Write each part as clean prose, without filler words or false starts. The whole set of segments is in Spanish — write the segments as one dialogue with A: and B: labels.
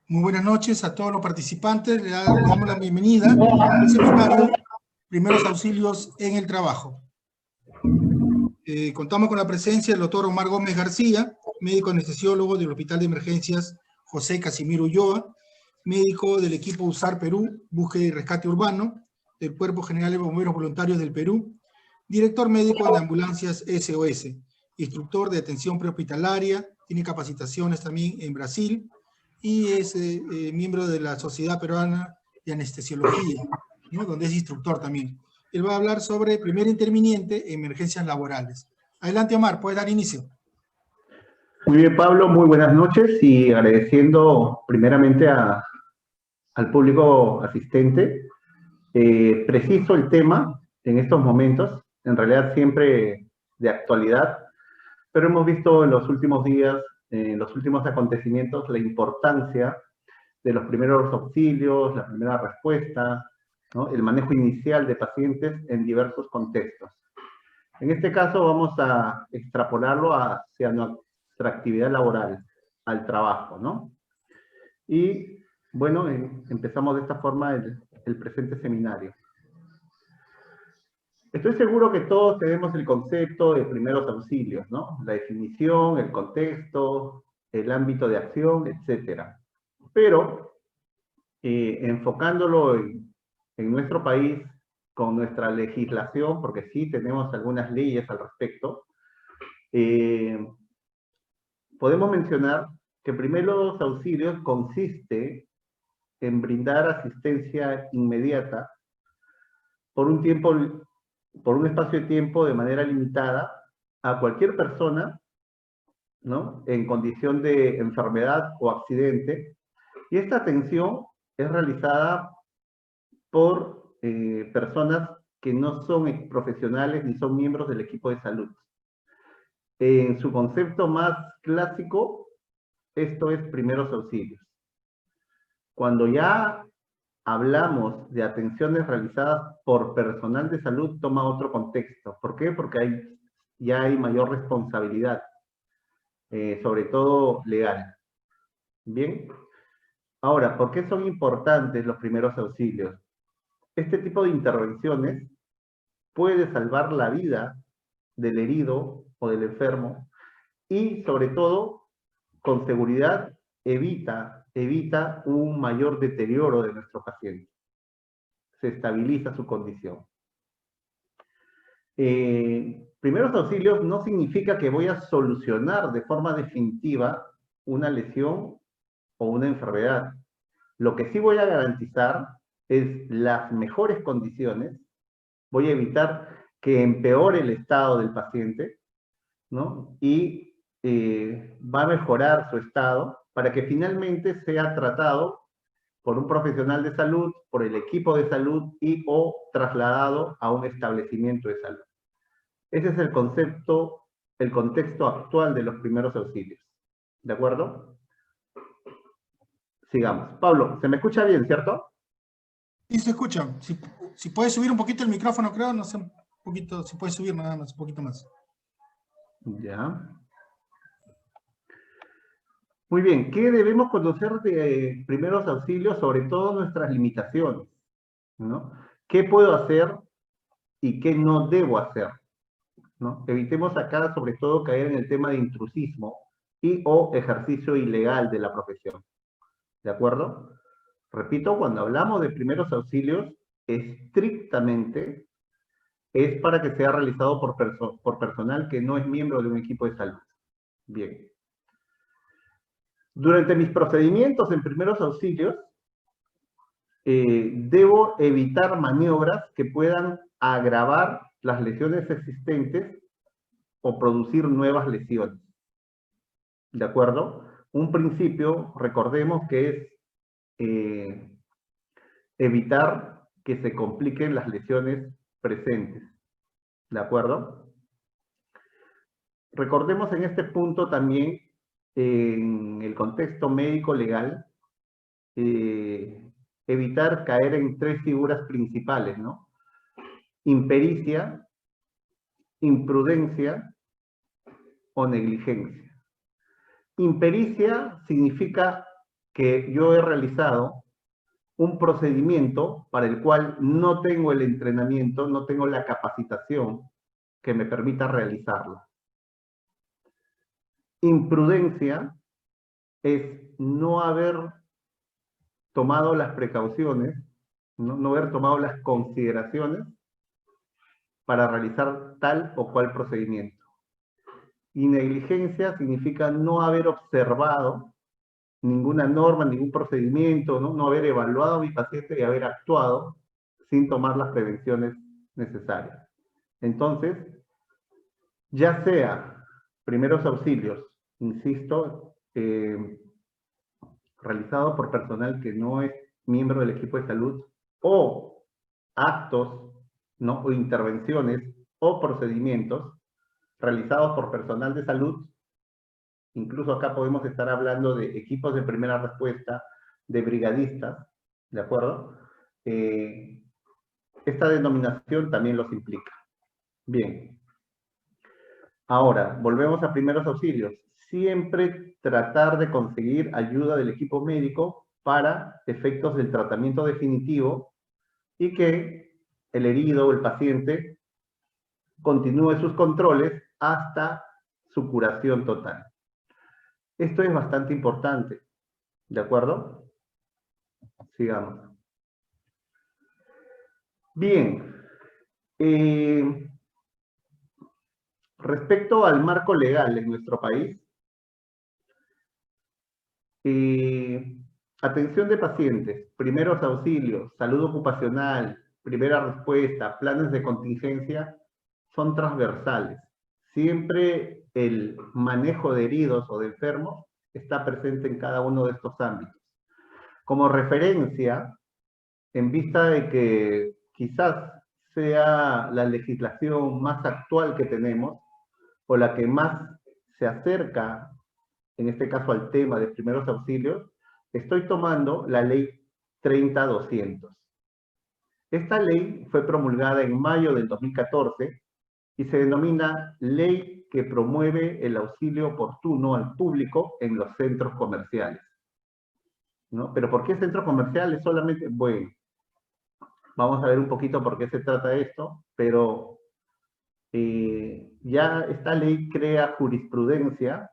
A: Muy buenas noches a todos los participantes. Le damos la bienvenida al seminario Primeros Auxilios en el Trabajo. Contamos con la presencia del doctor Omar Gómez García, médico anestesiólogo del Hospital de Emergencias José Casimiro Ulloa, médico del equipo USAR Perú, Búsqueda y Rescate Urbano, del Cuerpo General de Bomberos Voluntarios del Perú, director médico de ambulancias SOS, instructor de atención prehospitalaria, tiene capacitaciones también en Brasil, y es miembro de la Sociedad Peruana de Anestesiología, ¿no? Donde es instructor también. Él va a hablar sobre primer interviniente en emergencias laborales. Adelante, Omar, puedes dar inicio.
B: Muy bien, Pablo, muy buenas noches y agradeciendo primeramente al público asistente. Preciso el tema en estos momentos, en realidad siempre de actualidad, pero hemos visto en los últimos días, en los últimos acontecimientos, la importancia de los primeros auxilios, la primera respuesta, ¿no? El manejo inicial de pacientes en diversos contextos. En este caso vamos a extrapolarlo hacia nuestra actividad laboral, al trabajo, ¿no? Y bueno, empezamos de esta forma el presente seminario. Estoy seguro que todos tenemos el concepto de primeros auxilios, ¿no? La definición, el contexto, el ámbito de acción, etcétera. Pero, enfocándolo en nuestro país, con nuestra legislación, porque sí tenemos algunas leyes al respecto, podemos mencionar que primeros auxilios consiste en brindar asistencia inmediata por un espacio de tiempo de manera limitada a cualquier persona, ¿no? En condición de enfermedad o accidente, y esta atención es realizada por personas que no son profesionales ni son miembros del equipo de salud. En su concepto más clásico, esto es primeros auxilios. Cuando ya hablamos de atenciones realizadas por personal de salud, toma otro contexto. ¿Por qué? Porque ya hay mayor responsabilidad, sobre todo legal. Bien. Ahora, ¿por qué son importantes los primeros auxilios? Este tipo de intervenciones puede salvar la vida del herido o del enfermo y, sobre todo, con seguridad, evita un mayor deterioro de nuestro paciente. Se estabiliza su condición. Primeros auxilios no significa que voy a solucionar de forma definitiva una lesión o una enfermedad. Lo que sí voy a garantizar es las mejores condiciones. Voy a evitar que empeore el estado del paciente, ¿no? Y va a mejorar su estado para que finalmente sea tratado por un profesional de salud, por el equipo de salud y o trasladado a un establecimiento de salud. Ese es el concepto, el contexto actual de los primeros auxilios. ¿De acuerdo? Sigamos. Pablo, ¿se me escucha bien, cierto?
A: Sí, se escucha. Si puedes subir un poquito el micrófono, creo, no sé, un poquito, si puedes subir nada más, un poquito más.
B: Ya. Muy bien, ¿qué debemos conocer de primeros auxilios? Sobre todo nuestras limitaciones, ¿no? ¿Qué puedo hacer y qué no debo hacer? ¿No? Evitemos acá, sobre todo, caer en el tema de intrusismo y o ejercicio ilegal de la profesión. ¿De acuerdo? Repito, cuando hablamos de primeros auxilios, estrictamente es para que sea realizado por personal que no es miembro de un equipo de salud. Bien. Durante mis procedimientos en primeros auxilios, debo evitar maniobras que puedan agravar las lesiones existentes o producir nuevas lesiones. ¿De acuerdo? Un principio, recordemos que es evitar que se compliquen las lesiones presentes. ¿De acuerdo? Recordemos en este punto también, en el contexto médico-legal, evitar caer en tres figuras principales, ¿no? Impericia, imprudencia o negligencia. Impericia significa que yo he realizado un procedimiento para el cual no tengo el entrenamiento, no tengo la capacitación que me permita realizarlo. Imprudencia es no haber tomado las precauciones, no haber tomado las consideraciones para realizar tal o cual procedimiento. Y negligencia significa no haber observado ninguna norma, ningún procedimiento, no haber evaluado a mi paciente y haber actuado sin tomar las prevenciones necesarias. Entonces, ya sea primeros auxilios, insisto, realizado por personal que no es miembro del equipo de salud, o actos, ¿no?, o intervenciones o procedimientos realizados por personal de salud. Incluso acá podemos estar hablando de equipos de primera respuesta, de brigadistas, ¿de acuerdo? Esta denominación también los implica. Bien. Ahora, volvemos a primeros auxilios. Siempre tratar de conseguir ayuda del equipo médico para efectos del tratamiento definitivo y que el herido o el paciente continúe sus controles hasta su curación total. Esto es bastante importante, ¿de acuerdo? Sigamos. Bien. Respecto al marco legal en nuestro país, atención de pacientes, primeros auxilios, salud ocupacional, primera respuesta, planes de contingencia, son transversales. Siempre el manejo de heridos o de enfermos está presente en cada uno de estos ámbitos. Como referencia, en vista de que quizás sea la legislación más actual que tenemos, o la que más se acerca, en este caso al tema de primeros auxilios, estoy tomando la ley 30-200. Esta ley fue promulgada en mayo del 2014 y se denomina Ley que promueve el auxilio oportuno al público en los centros comerciales, ¿no? ¿Pero por qué centros comerciales solamente? Bueno, vamos a ver un poquito por qué se trata esto, pero ya esta ley crea jurisprudencia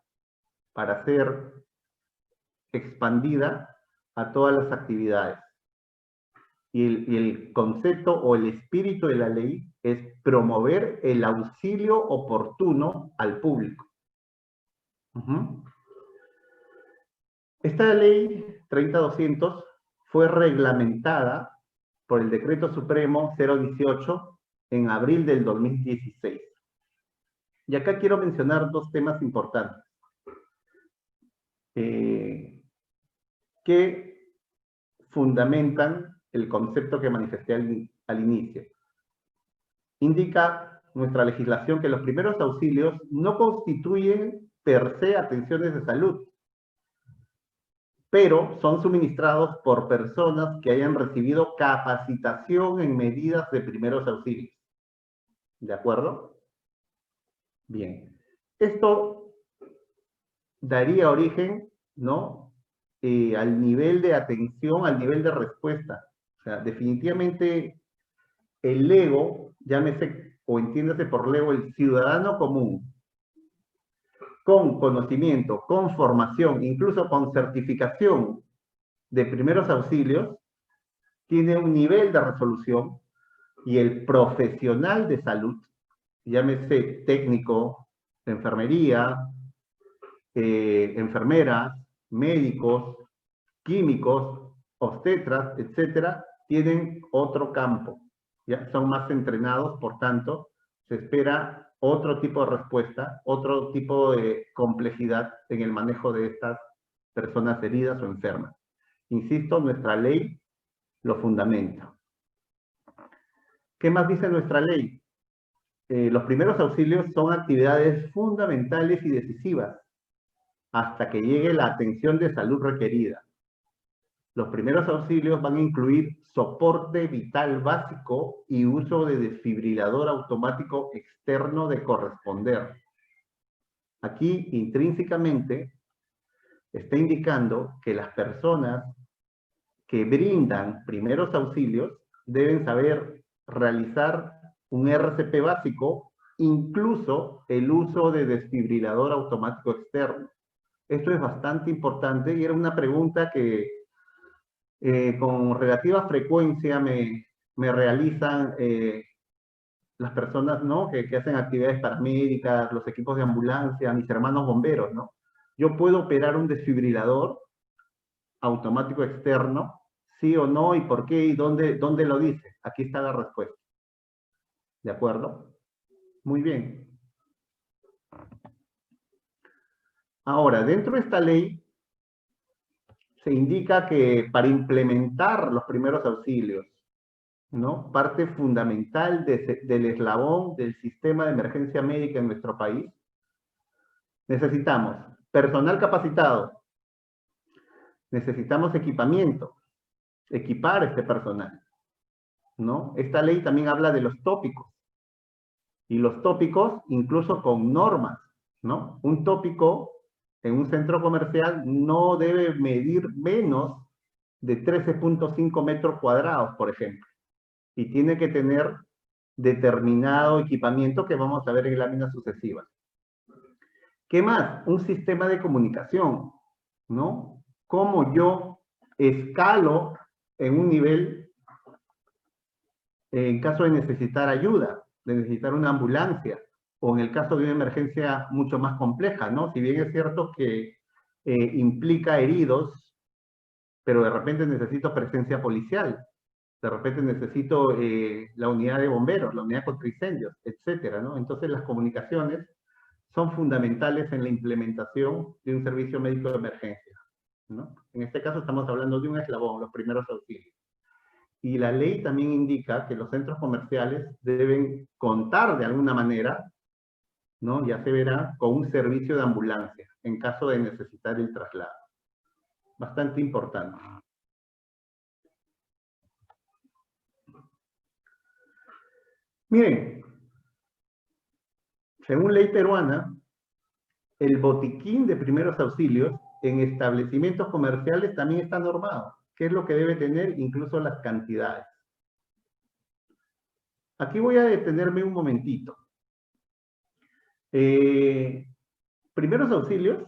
B: para ser expandida a todas las actividades. Y el concepto o el espíritu de la ley es promover el auxilio oportuno al público. Esta ley 30-200 fue reglamentada por el Decreto Supremo 018 en abril del 2016. Y acá quiero mencionar dos temas importantes que fundamentan el concepto que manifesté al inicio. Indica nuestra legislación que los primeros auxilios no constituyen per se atenciones de salud, pero son suministrados por personas que hayan recibido capacitación en medidas de primeros auxilios. ¿De acuerdo? Bien. Esto daría origen, ¿no?, al nivel de atención, al nivel de respuesta. O sea, definitivamente el ego, llámese o entiéndase por ego, el ciudadano común, con conocimiento, con formación, incluso con certificación de primeros auxilios, tiene un nivel de resolución, y el profesional de salud, llámese técnico de enfermería, enfermeras, médicos, químicos, obstetras, etcétera, tienen otro campo. Ya son más entrenados, por tanto, se espera otro tipo de respuesta, otro tipo de complejidad en el manejo de estas personas heridas o enfermas. Insisto, nuestra ley lo fundamenta. ¿Qué más dice nuestra ley? Los primeros auxilios son actividades fundamentales y decisivas hasta que llegue la atención de salud requerida. Los primeros auxilios van a incluir soporte vital básico y uso de desfibrilador automático externo de corresponder. Aquí, intrínsecamente, está indicando que las personas que brindan primeros auxilios deben saber realizar un RCP básico, incluso el uso de desfibrilador automático externo. Esto es bastante importante y era una pregunta que con relativa frecuencia me realizan las personas, ¿no? que hacen actividades paramédicas, los equipos de ambulancia, mis hermanos bomberos, ¿no? Yo puedo operar un desfibrilador automático externo, sí o no, y por qué, y dónde lo dice. Aquí está la respuesta. ¿De acuerdo? Muy bien. Ahora, dentro de esta ley, se indica que para implementar los primeros auxilios, ¿no? Parte fundamental del eslabón del sistema de emergencia médica en nuestro país, necesitamos personal capacitado, necesitamos equipamiento, equipar este personal, ¿no? Esta ley también habla de los tópicos, y los tópicos incluso con normas, ¿no? Un tópico en un centro comercial no debe medir menos de 13.5 metros cuadrados, por ejemplo, y tiene que tener determinado equipamiento que vamos a ver en láminas sucesivas. ¿Qué más? Un sistema de comunicación, ¿no? Cómo yo escalo en un nivel en caso de necesitar ayuda, de necesitar una ambulancia, o en el caso de una emergencia mucho más compleja, ¿no? Si bien es cierto que implica heridos, pero de repente necesito presencia policial, de repente necesito la unidad de bomberos, la unidad contra incendios, etcétera, ¿no? Entonces las comunicaciones son fundamentales en la implementación de un servicio médico de emergencia, ¿no? En este caso estamos hablando de un eslabón, los primeros auxilios. Y la ley también indica que los centros comerciales deben contar de alguna manera, ¿no? Ya se verá, con un servicio de ambulancia en caso de necesitar el traslado. Bastante importante. Miren, según ley peruana, el botiquín de primeros auxilios en establecimientos comerciales también está normado. ¿Qué es lo que debe tener? Incluso las cantidades. Aquí voy a detenerme un momentito. Primeros auxilios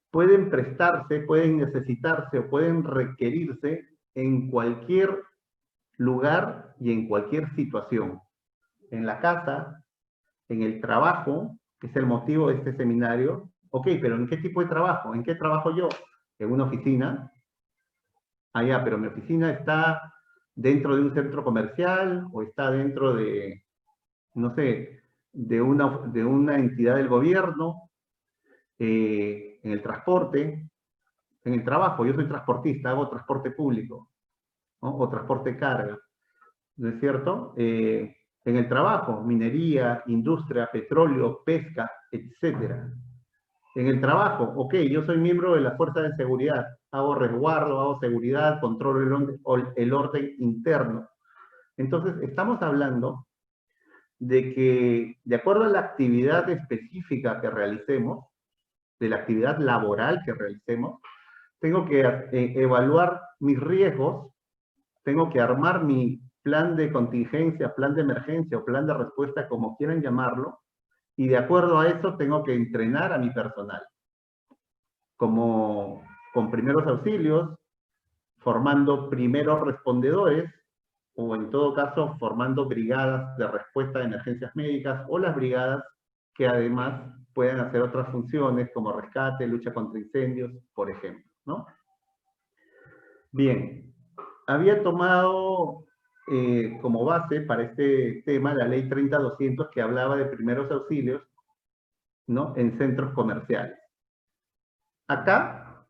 B: pueden prestarse, pueden necesitarse o pueden requerirse en cualquier lugar y en cualquier situación. En la casa, en el trabajo, que es el motivo de este seminario. Ok, pero ¿en qué tipo de trabajo? ¿En qué trabajo yo? ¿En una oficina? Ah, ya, pero mi oficina está dentro de un centro comercial o está dentro de, no sé, de una entidad del gobierno, en el transporte, en el trabajo. Yo soy transportista, hago transporte público, ¿no? O transporte carga, ¿no es cierto? En el trabajo, minería, industria, petróleo, pesca, etcétera. En el trabajo, ok, yo soy miembro de la fuerza de seguridad, hago resguardo, hago seguridad, controlo el orden interno. Entonces, estamos hablando de que, de acuerdo a la actividad específica que realicemos, de la actividad laboral que realicemos, tengo que evaluar mis riesgos, tengo que armar mi plan de contingencia, plan de emergencia o plan de respuesta, como quieran llamarlo, y de acuerdo a eso tengo que entrenar a mi personal, como con primeros auxilios, formando primeros respondedores, o en todo caso formando brigadas de respuesta de emergencias médicas, o las brigadas que además puedan hacer otras funciones como rescate, lucha contra incendios, por ejemplo, ¿no? Bien, había tomado como base para este tema la ley 30.200 que hablaba de primeros auxilios, ¿no? En centros comerciales. Acá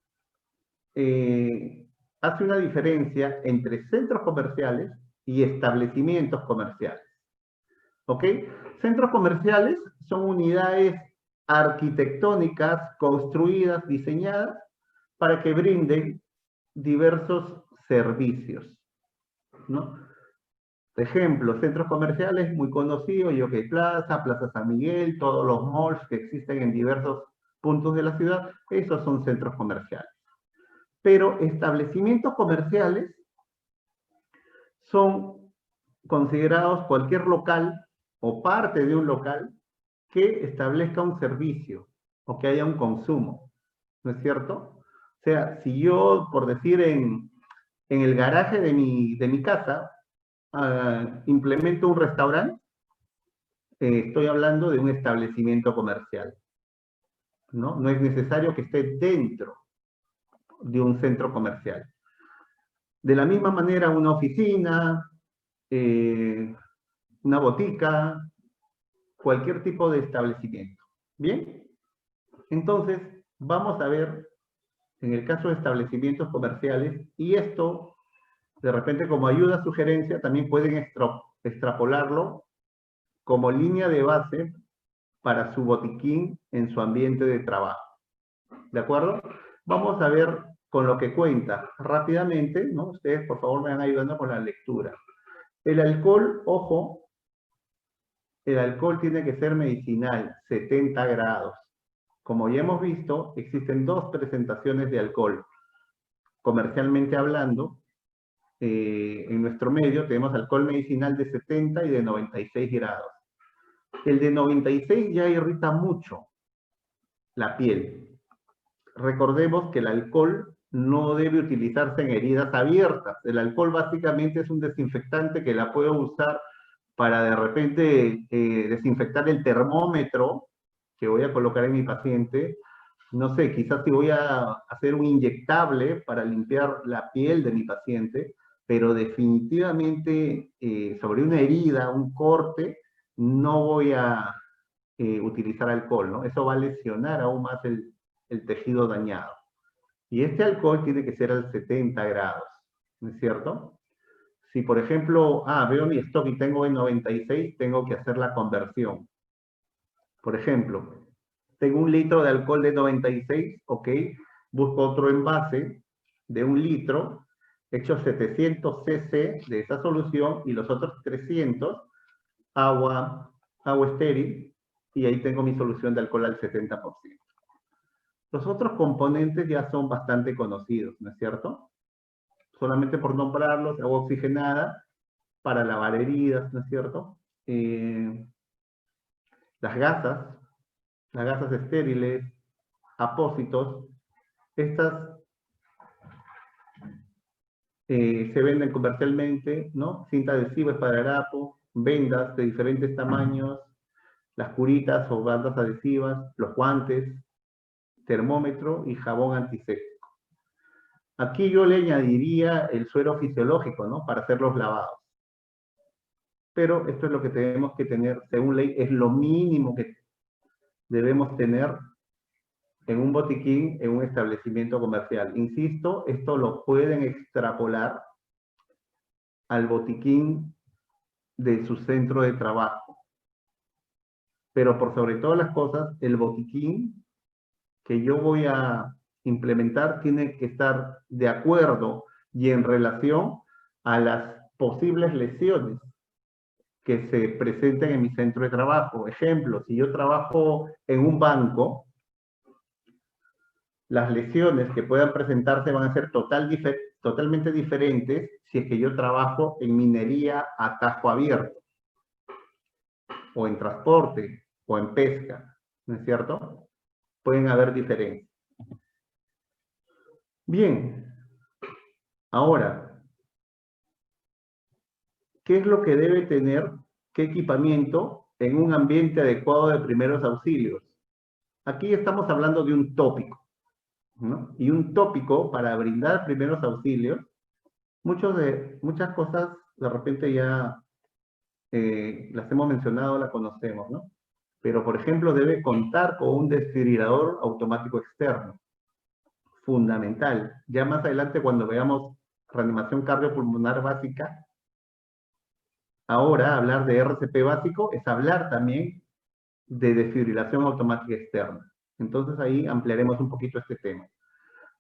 B: hace una diferencia entre centros comerciales y establecimientos comerciales. ¿Ok? Centros comerciales son unidades arquitectónicas construidas, diseñadas para que brinden diversos servicios, ¿no? Por ejemplo, centros comerciales muy conocidos, Yoke Plaza, Plaza San Miguel, todos los malls que existen en diversos puntos de la ciudad, esos son centros comerciales. Pero establecimientos comerciales son considerados cualquier local o parte de un local que establezca un servicio o que haya un consumo, ¿no es cierto? O sea, si yo, por decir, en el garaje de mi casa, implemento un restaurante, estoy hablando de un establecimiento comercial, ¿no? No es necesario que esté dentro de un centro comercial. De la misma manera, una oficina, una botica, cualquier tipo de establecimiento. ¿Bien? Entonces, vamos a ver, en el caso de establecimientos comerciales, y esto, de repente, como ayuda, sugerencia, también pueden extrapolarlo como línea de base para su botiquín en su ambiente de trabajo. ¿De acuerdo? Vamos a ver con lo que cuenta rápidamente, ¿no? Ustedes, por favor, me van ayudando con la lectura. El alcohol, ojo, el alcohol tiene que ser medicinal, 70 grados. Como ya hemos visto, existen dos presentaciones de alcohol. Comercialmente hablando, en nuestro medio tenemos alcohol medicinal de 70 y de 96 grados. El de 96 ya irrita mucho la piel. Recordemos que el alcohol no debe utilizarse en heridas abiertas. El alcohol básicamente es un desinfectante que la puedo usar para de repente desinfectar el termómetro que voy a colocar en mi paciente. No sé, quizás si voy a hacer un inyectable para limpiar la piel de mi paciente, pero definitivamente sobre una herida, un corte, no voy a utilizar alcohol, ¿no? Eso va a lesionar aún más el tejido dañado. Y este alcohol tiene que ser al 70 grados, ¿no es cierto? Si, por ejemplo, veo mi stock y tengo en 96, tengo que hacer la conversión. Por ejemplo, tengo 1 litro de alcohol de 96, ok, busco otro envase de 1 litro, echo 700 cc de esa solución y los otros 300, agua estéril, y ahí tengo mi solución de alcohol al 70%. Los otros componentes ya son bastante conocidos, ¿no es cierto? Solamente por nombrarlos, agua oxigenada para lavar heridas, ¿no es cierto? Las gasas estériles, apósitos, estas se venden comercialmente, ¿no? Cinta adhesiva, esparadrapo, vendas de diferentes tamaños, las curitas o bandas adhesivas, los guantes, termómetro y jabón antiséptico. Aquí yo le añadiría el suero fisiológico, ¿no? Para hacer los lavados. Pero esto es lo que tenemos que tener, según ley, es lo mínimo que debemos tener en un botiquín, en un establecimiento comercial. Insisto, esto lo pueden extrapolar al botiquín de su centro de trabajo. Pero por sobre todas las cosas, el botiquín que yo voy a implementar tiene que estar de acuerdo y en relación a las posibles lesiones que se presenten en mi centro de trabajo. Ejemplo, si yo trabajo en un banco, las lesiones que puedan presentarse van a ser totalmente diferentes si es que yo trabajo en minería a casco abierto, o en transporte, o en pesca, ¿no es cierto? Pueden haber diferencias. Bien, ahora, ¿qué es lo que debe tener, qué equipamiento en un ambiente adecuado de primeros auxilios? Aquí estamos hablando de un tópico, ¿no? Y un tópico para brindar primeros auxilios, muchas cosas de repente ya las hemos mencionado, las conocemos, ¿no? Pero, por ejemplo, debe contar con un desfibrilador automático externo. Fundamental. Ya más adelante, cuando veamos reanimación cardiopulmonar básica, ahora hablar de RCP básico es hablar también de desfibrilación automática externa. Entonces ahí ampliaremos un poquito este tema.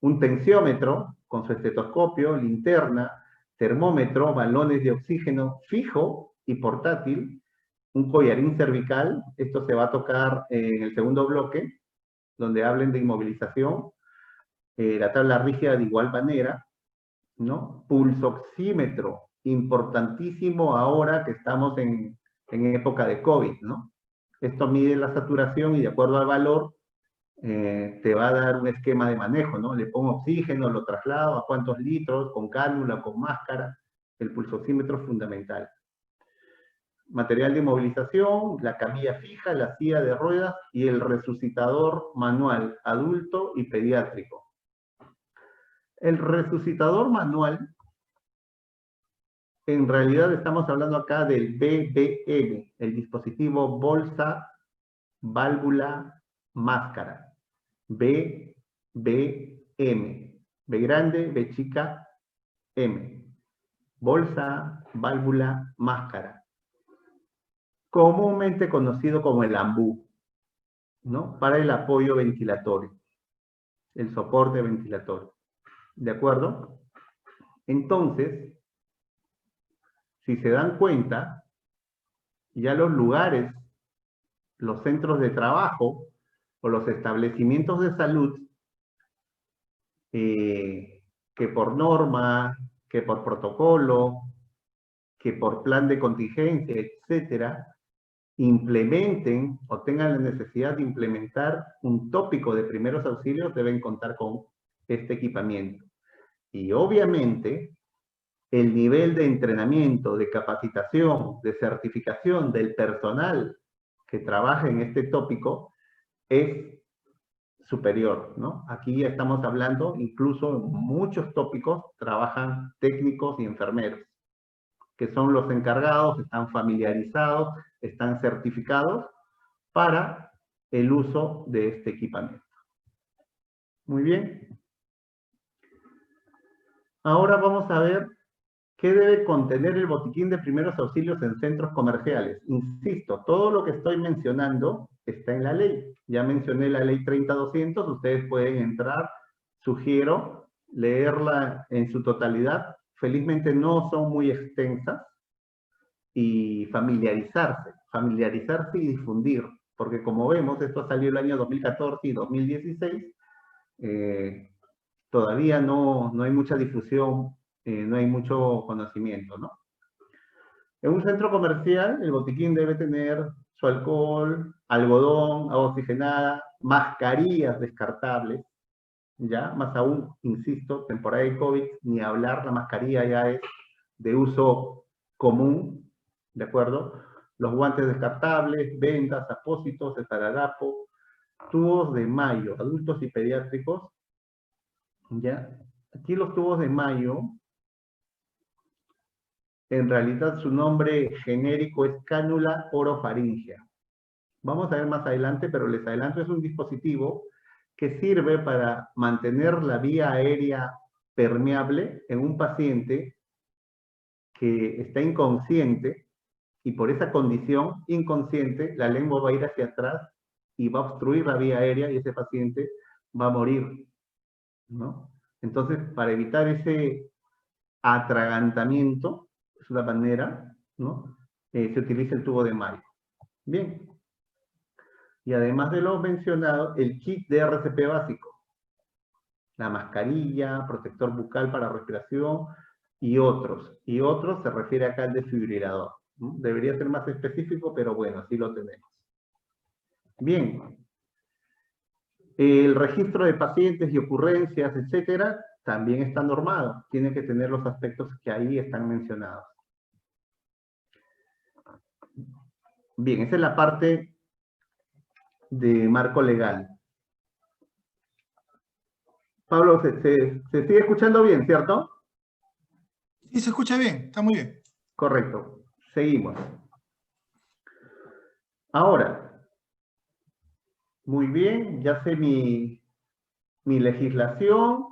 B: Un tensiómetro con su estetoscopio, linterna, termómetro, balones de oxígeno fijo y portátil, un collarín cervical, esto se va a tocar en el segundo bloque, donde hablen de inmovilización, la tabla rígida de igual manera, ¿no? Pulsoxímetro, importantísimo ahora que estamos en época de COVID, ¿no? Esto mide la saturación y de acuerdo al valor te va a dar un esquema de manejo, ¿no? Le pongo oxígeno, lo traslado a cuántos litros, con cánula, con máscara. El pulsoxímetro es fundamental. Material de inmovilización, la camilla fija, la silla de ruedas y el resucitador manual, adulto y pediátrico. El resucitador manual, en realidad estamos hablando acá del BBM, el dispositivo bolsa, válvula, máscara. BBM. B grande, B chica, M. Bolsa, válvula, máscara. Comúnmente conocido como el AMBU, ¿no? Para el apoyo ventilatorio, el soporte ventilatorio. ¿De acuerdo? Entonces, si se dan cuenta, ya los lugares, los centros de trabajo o los establecimientos de salud, que por norma, que por protocolo, que por plan de contingencia, etcétera, implementen o tengan la necesidad de implementar un tópico de primeros auxilios, deben contar con este equipamiento. Y obviamente, el nivel de entrenamiento, de capacitación, de certificación del personal que trabaja en este tópico es superior, ¿no? Aquí ya estamos hablando, incluso en muchos tópicos trabajan técnicos y enfermeros, que son los encargados, están familiarizados, están certificados para el uso de este equipamiento. Muy bien. Ahora vamos a ver qué debe contener el botiquín de primeros auxilios en centros comerciales. Insisto, todo lo que estoy mencionando está en la ley. Ya mencioné la ley 30.200, ustedes pueden entrar, sugiero leerla en su totalidad. Felizmente no son muy extensas. Y familiarizarse y difundir, porque como vemos, esto salió el año 2014 y 2016, todavía no hay mucha difusión, no hay mucho conocimiento, ¿no? En un centro comercial, el botiquín debe tener su alcohol, algodón, agua oxigenada, mascarillas descartables, ¿ya? Más aún, insisto, temporada de COVID, ni hablar, la mascarilla ya es de uso común, ¿de acuerdo? Los guantes descartables, vendas, apósitos, esparadrapo, tubos de mayo, adultos y pediátricos, ¿ya? Aquí los tubos de mayo, en realidad su nombre genérico es cánula orofaringea. Vamos a ver más adelante, pero les adelanto, es un dispositivo que sirve para mantener la vía aérea permeable en un paciente que está inconsciente, y por esa condición inconsciente, la lengua va a ir hacia atrás y va a obstruir la vía aérea y ese paciente va a morir, ¿no? Entonces, para evitar ese atragantamiento, es una manera, ¿no? Se utiliza el tubo de mayo. Bien. Y además de lo mencionado, el kit de RCP básico. La mascarilla, protector bucal para respiración y otros. Y otros se refiere acá al desfibrilador. Debería ser más específico, pero bueno, así lo tenemos. Bien. El registro de pacientes y ocurrencias, etcétera, también está normado. Tiene que tener los aspectos que ahí están mencionados. Bien, esa es la parte de marco legal. Pablo, se sigue escuchando bien, ¿cierto?
A: Sí, se escucha bien, está muy bien.
B: Correcto. Seguimos. Ahora, muy bien, ya sé mi legislación,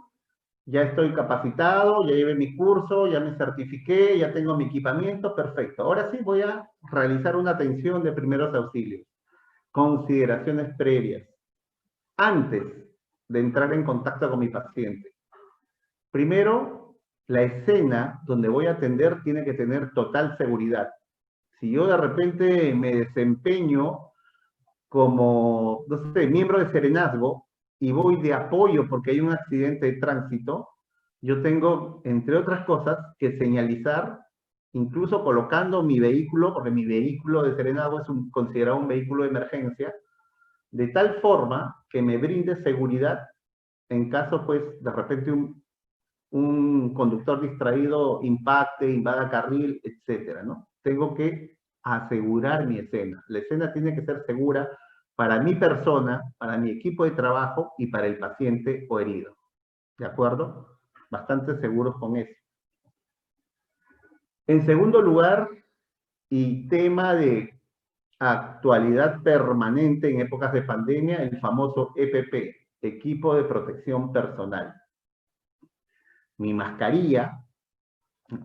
B: ya estoy capacitado, ya llevé mi curso, ya me certifiqué, ya tengo mi equipamiento, perfecto. Ahora sí voy a realizar una atención de primeros auxilios. Consideraciones previas. Antes de entrar en contacto con mi paciente. Primero, la escena donde voy a atender tiene que tener total seguridad. Si yo de repente me desempeño como, no sé, miembro de Serenazgo y voy de apoyo porque hay un accidente de tránsito, yo tengo, entre otras cosas, que señalizar, incluso colocando mi vehículo, porque mi vehículo de Serenazgo es considerado un vehículo de emergencia, de tal forma que me brinde seguridad en caso, pues, de repente un conductor distraído impacte, invada carril, etcétera, ¿no? Tengo que asegurar mi escena. La escena tiene que ser segura para mi persona, para mi equipo de trabajo y para el paciente o herido. ¿De acuerdo? Bastante seguros con eso. En segundo lugar, y tema de actualidad permanente en épocas de pandemia, el famoso EPP, Equipo de Protección Personal. Mi mascarilla,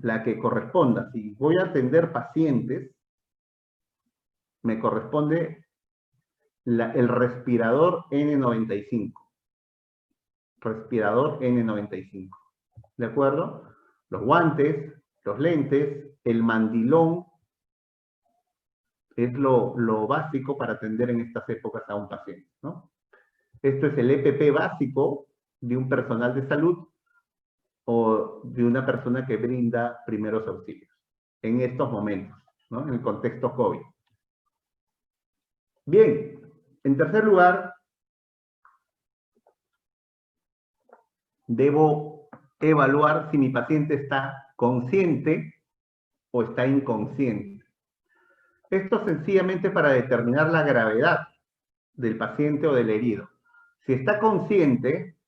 B: la que corresponda. Si voy a atender pacientes, me corresponde el respirador N95. Respirador N95. ¿De acuerdo? Los guantes, los lentes, el mandilón, es lo básico para atender en estas épocas a un paciente, ¿no? Esto es el EPP básico de un personal de salud o de una persona que brinda primeros auxilios en estos momentos, ¿no? En el contexto COVID. Bien, en tercer lugar, debo evaluar si mi paciente está consciente o está inconsciente. Esto sencillamente para determinar la gravedad del paciente o del herido. Si está consciente,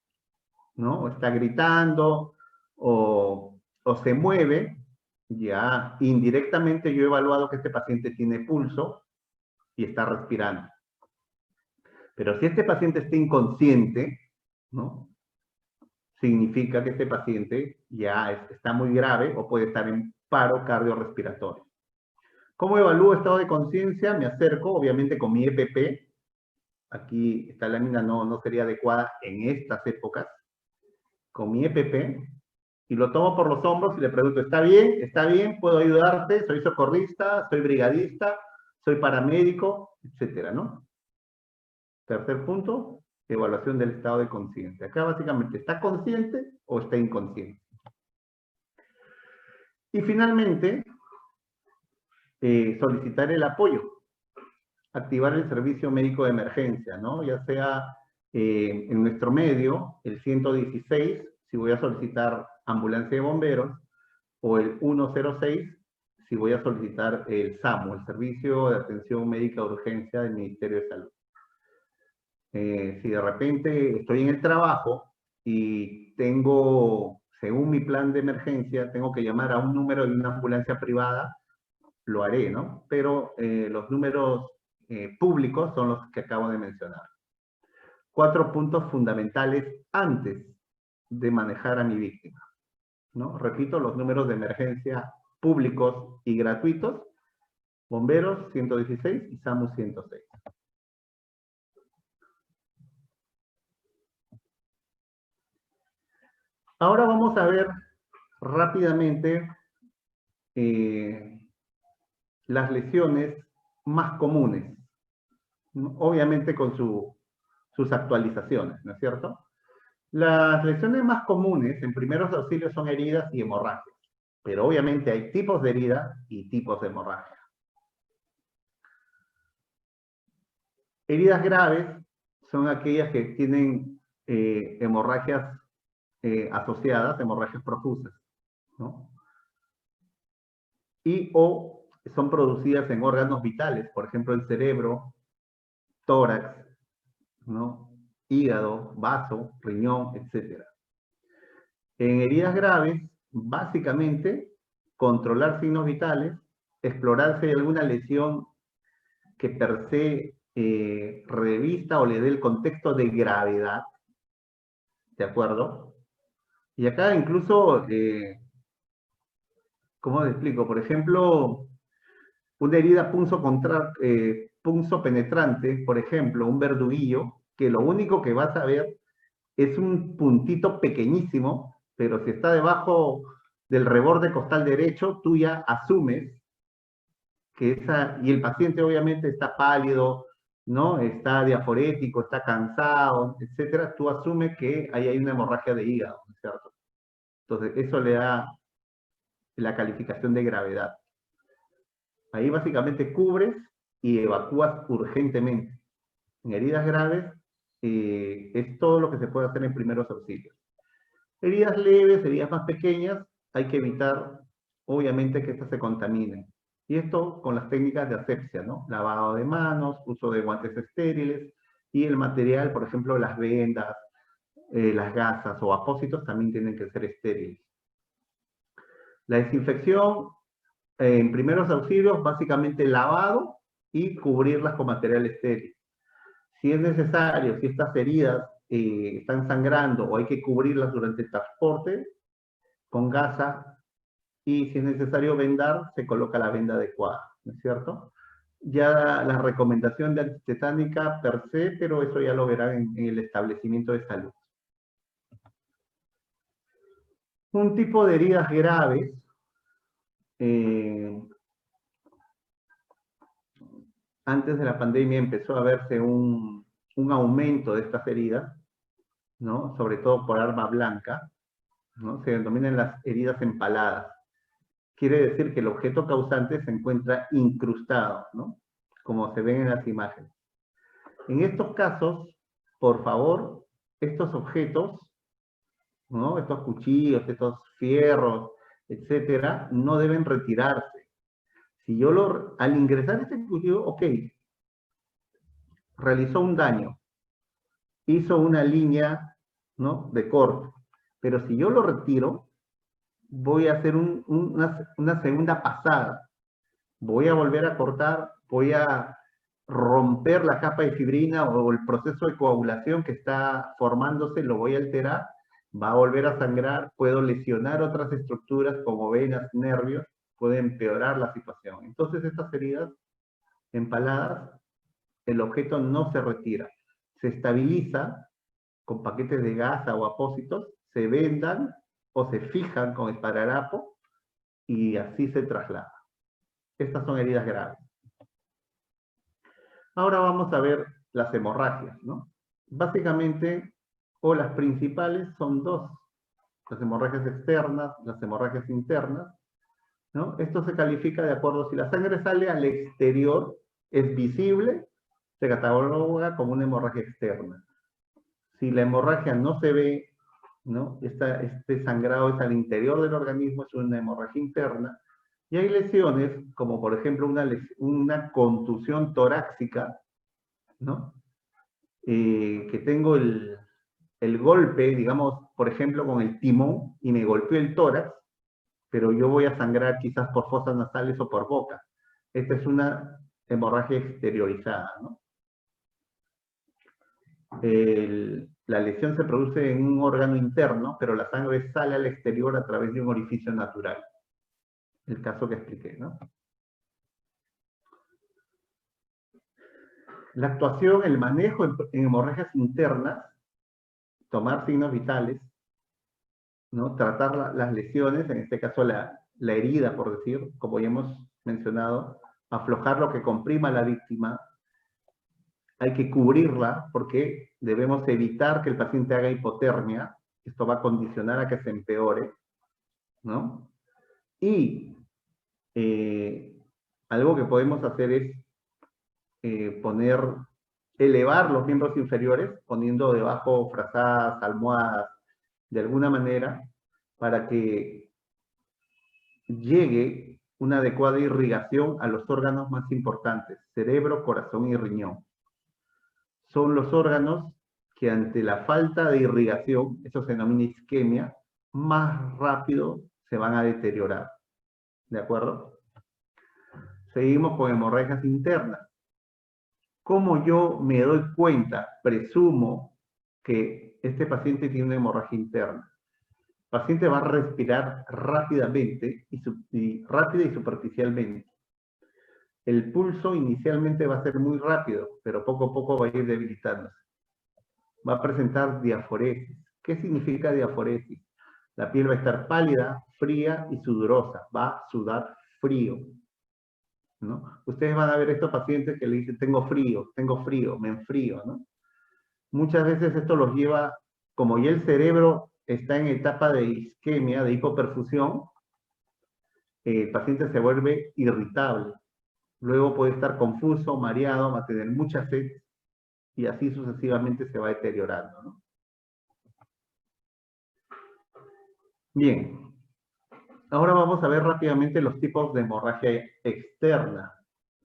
B: ¿no? O está gritando o se mueve, ya indirectamente yo he evaluado que este paciente tiene pulso y está respirando. Pero si este paciente está inconsciente, ¿no? Significa que este paciente ya está muy grave o puede estar en paro cardiorrespiratorio. ¿Cómo evalúo estado de conciencia? Me acerco, obviamente, con mi EPP. Aquí esta lámina no sería adecuada en estas épocas. Con mi EPP, y lo tomo por los hombros y le pregunto, ¿está bien? ¿Está bien? ¿Puedo ayudarte? ¿Soy socorrista? ¿Soy brigadista? ¿Soy paramédico? Etcétera, ¿no? Tercer punto, evaluación del estado de conciencia. Acá básicamente, ¿está consciente o está inconsciente? Y finalmente, solicitar el apoyo, activar el servicio médico de emergencia, ¿no? Ya sea en nuestro medio, el 116, si voy a solicitar ambulancia de bomberos, o el 106, si voy a solicitar el SAMU, el Servicio de Atención Médica de Urgencia del Ministerio de Salud. Si de repente estoy en el trabajo y tengo, según mi plan de emergencia, tengo que llamar a un número de una ambulancia privada, lo haré, ¿no? Pero los números públicos son los que acabo de mencionar. 4 puntos fundamentales antes de manejar a mi víctima, ¿no? Repito, los números de emergencia públicos y gratuitos, bomberos 116 y SAMU 106. Ahora vamos a ver rápidamente las lesiones más comunes, ¿no? Obviamente con sus actualizaciones, ¿no es cierto? Las lesiones más comunes en primeros auxilios son heridas y hemorragias, pero obviamente hay tipos de herida y tipos de hemorragia. Heridas graves son aquellas que tienen hemorragias asociadas, hemorragias profusas, ¿no? Y o son producidas en órganos vitales, por ejemplo, el cerebro, tórax, ¿no? Hígado, vaso, riñón, etc. En heridas graves, básicamente, controlar signos vitales, explorar si hay alguna lesión que per se revista o le dé el contexto de gravedad, ¿de acuerdo? Y acá incluso, ¿cómo le explico? Por ejemplo, una herida punzo penetrante, por ejemplo, un verduguillo, que lo único que vas a ver es un puntito pequeñísimo, pero si está debajo del reborde costal derecho, tú ya asumes que y el paciente obviamente está pálido, ¿no? Está diaforético, está cansado, etcétera, tú asumes que ahí hay una hemorragia de hígado, ¿no es cierto? Entonces, eso le da la calificación de gravedad. Ahí básicamente cubres y evacúas urgentemente. En heridas graves, es todo lo que se puede hacer en primeros auxilios. Heridas leves, heridas más pequeñas, hay que evitar, obviamente, que estas se contaminen. Y esto con las técnicas de asepsia, ¿no? Lavado de manos, uso de guantes estériles, y el material, por ejemplo, las vendas, las gasas o apósitos también tienen que ser estériles. La desinfección, en primeros auxilios, básicamente lavado y cubrirlas con material estéril. Si es necesario, si estas heridas están sangrando o hay que cubrirlas durante el transporte, con gasa, y si es necesario vendar, se coloca la venda adecuada, ¿no es cierto? Ya la recomendación de antitetánica per se, pero eso ya lo verán en el establecimiento de salud. Un tipo de heridas graves, antes de la pandemia empezó a verse un aumento de estas heridas, ¿no? Sobre todo por arma blanca, ¿no? Se denominan las heridas empaladas. Quiere decir que el objeto causante se encuentra incrustado, ¿no? Como se ven en las imágenes. En estos casos, por favor, estos objetos, ¿no? Estos cuchillos, estos fierros, etcétera, no deben retirarse. Si yo al ingresar este cuchillo, ok, realizó un daño, hizo una línea, ¿no? De corte, pero si yo lo retiro, voy a hacer una segunda pasada. Voy a volver a cortar, voy a romper la capa de fibrina o el proceso de coagulación que está formándose, lo voy a alterar, va a volver a sangrar, puedo lesionar otras estructuras como venas, nervios, puede empeorar la situación. Entonces estas heridas empaladas, el objeto no se retira, se estabiliza con paquetes de gasa o apósitos, se vendan o se fijan con esparadrapo y así se traslada. Estas son heridas graves. Ahora vamos a ver las hemorragias, ¿no? Básicamente, o las principales son dos. Las hemorragias externas, las hemorragias internas, ¿no? Esto se califica de acuerdo, si la sangre sale al exterior, es visible, se cataloga como una hemorragia externa. Si la hemorragia no se ve, ¿no? Este sangrado es al interior del organismo, es una hemorragia interna. Y hay lesiones, como por ejemplo una contusión torácica, ¿no? Que tengo el golpe, digamos, por ejemplo, con el timón y me golpeó el tórax, pero yo voy a sangrar quizás por fosas nasales o por boca. Esta es una hemorragia exteriorizada, ¿no? La lesión se produce en un órgano interno, pero la sangre sale al exterior a través de un orificio natural. El caso que expliqué, ¿no? La actuación, el manejo en hemorragias internas, tomar signos vitales, ¿no? Tratar las lesiones, en este caso la herida, por decir, como ya hemos mencionado, aflojar lo que comprima a la víctima, hay que cubrirla porque debemos evitar que el paciente haga hipotermia, esto va a condicionar a que se empeore, ¿no? Y algo que podemos hacer es elevar los miembros inferiores, poniendo debajo frazadas, almohadas, de alguna manera, para que llegue una adecuada irrigación a los órganos más importantes, cerebro, corazón y riñón. Son los órganos que ante la falta de irrigación, eso se denomina isquemia, más rápido se van a deteriorar. ¿De acuerdo? Seguimos con hemorragias internas. ¿Cómo yo me doy cuenta, presumo, que este paciente tiene una hemorragia interna? El paciente va a respirar rápidamente rápida y superficialmente. El pulso inicialmente va a ser muy rápido, pero poco a poco va a ir debilitándose. Va a presentar diaforesis. ¿Qué significa diaforesis? La piel va a estar pálida, fría y sudorosa. Va a sudar frío. ¿no? Ustedes van a ver estos pacientes que le dicen, tengo frío, me enfrío, ¿no? Muchas veces esto los lleva, como ya el cerebro está en etapa de isquemia, de hipoperfusión, el paciente se vuelve irritable. Luego puede estar confuso, mareado, va a tener mucha sed, y así sucesivamente se va deteriorando, ¿no? Bien, ahora vamos a ver rápidamente los tipos de hemorragia externa,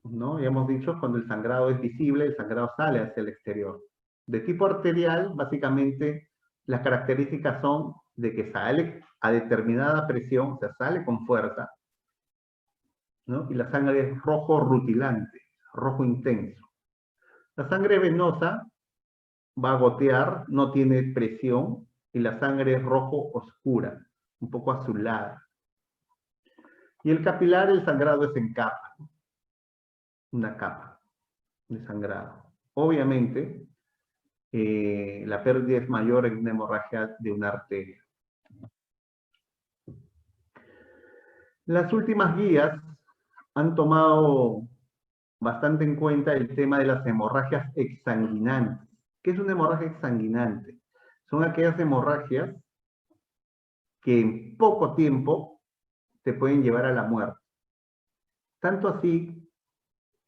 B: ¿no? Ya hemos dicho, cuando el sangrado es visible, el sangrado sale hacia el exterior. De tipo arterial, básicamente, las características son de que sale a determinada presión, o sea, sale con fuerza, ¿no? Y la sangre es rojo rutilante, rojo intenso. La sangre venosa va a gotear, no tiene presión, y la sangre es rojo oscura, un poco azulada. Y el capilar, el sangrado es en capa, una capa de sangrado. Obviamente, la pérdida es mayor en una hemorragia de una arteria. Las últimas guías han tomado bastante en cuenta el tema de las hemorragias exsanguinantes. ¿Qué es una hemorragia exsanguinante? Son aquellas hemorragias que en poco tiempo te pueden llevar a la muerte. Tanto así,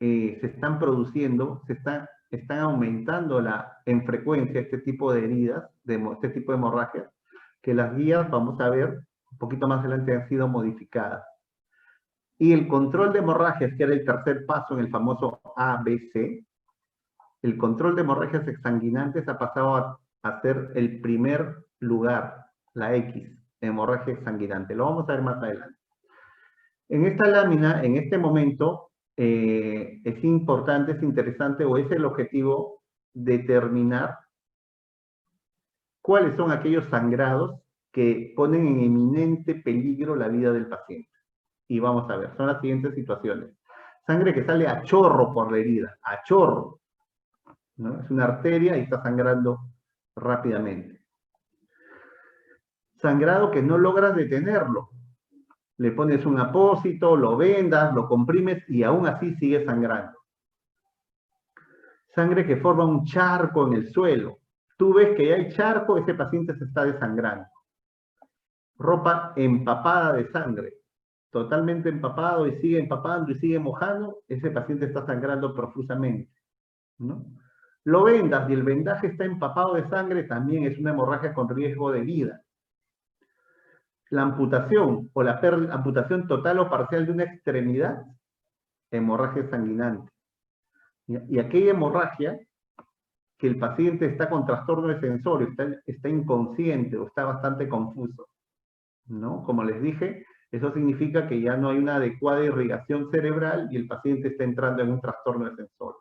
B: se están produciendo, están aumentando en frecuencia este tipo de heridas, este tipo de hemorragias, que las guías, vamos a ver, un poquito más adelante han sido modificadas. Y el control de hemorragias, que era el tercer paso en el famoso ABC, el control de hemorragias exsanguinantes ha pasado a ser el primer lugar, la X, hemorragia exsanguinante. Lo vamos a ver más adelante. En esta lámina, en este momento, es importante, es interesante, o es el objetivo determinar cuáles son aquellos sangrados que ponen en eminente peligro la vida del paciente. Y vamos a ver, son las siguientes situaciones. Sangre que sale a chorro por la herida, a chorro, ¿no? Es una arteria y está sangrando rápidamente. Sangrado que no logras detenerlo. Le pones un apósito, lo vendas, lo comprimes y aún así sigue sangrando. Sangre que forma un charco en el suelo. Tú ves que ya hay charco, ese paciente se está desangrando. Ropa empapada de sangre, totalmente empapado y sigue empapando y sigue mojando, ese paciente está sangrando profusamente, ¿no? Lo vendas y el vendaje está empapado de sangre, también es una hemorragia con riesgo de vida. La amputación o la amputación total o parcial de una extremidad, hemorragia sanguinante. Y aquella hemorragia que el paciente está con trastorno de sensorio, está inconsciente o está bastante confuso, ¿no? Como les dije, eso significa que ya no hay una adecuada irrigación cerebral y el paciente está entrando en un trastorno de sensorio.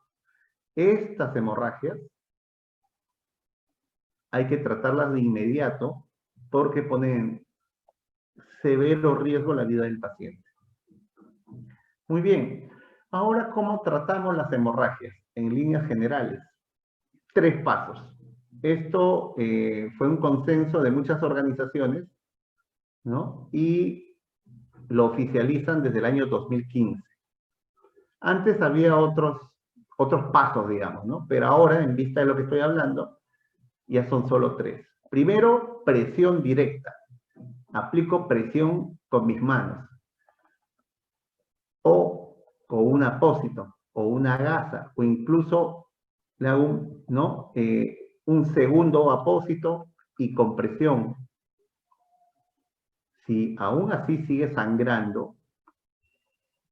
B: Estas hemorragias hay que tratarlas de inmediato porque ponen severo riesgo la vida del paciente. Muy bien, ahora ¿cómo tratamos las hemorragias? En líneas generales, 3 pasos. Esto fue un consenso de muchas organizaciones, ¿no? Y lo oficializan desde el año 2015. Antes había otros pasos, digamos, ¿no? Pero ahora, en vista de lo que estoy hablando, ya son solo 3. Primero, presión directa. Aplico presión con mis manos. O con un apósito, o una gasa, o incluso le hago un segundo apósito y compresión. Si aún así sigue sangrando,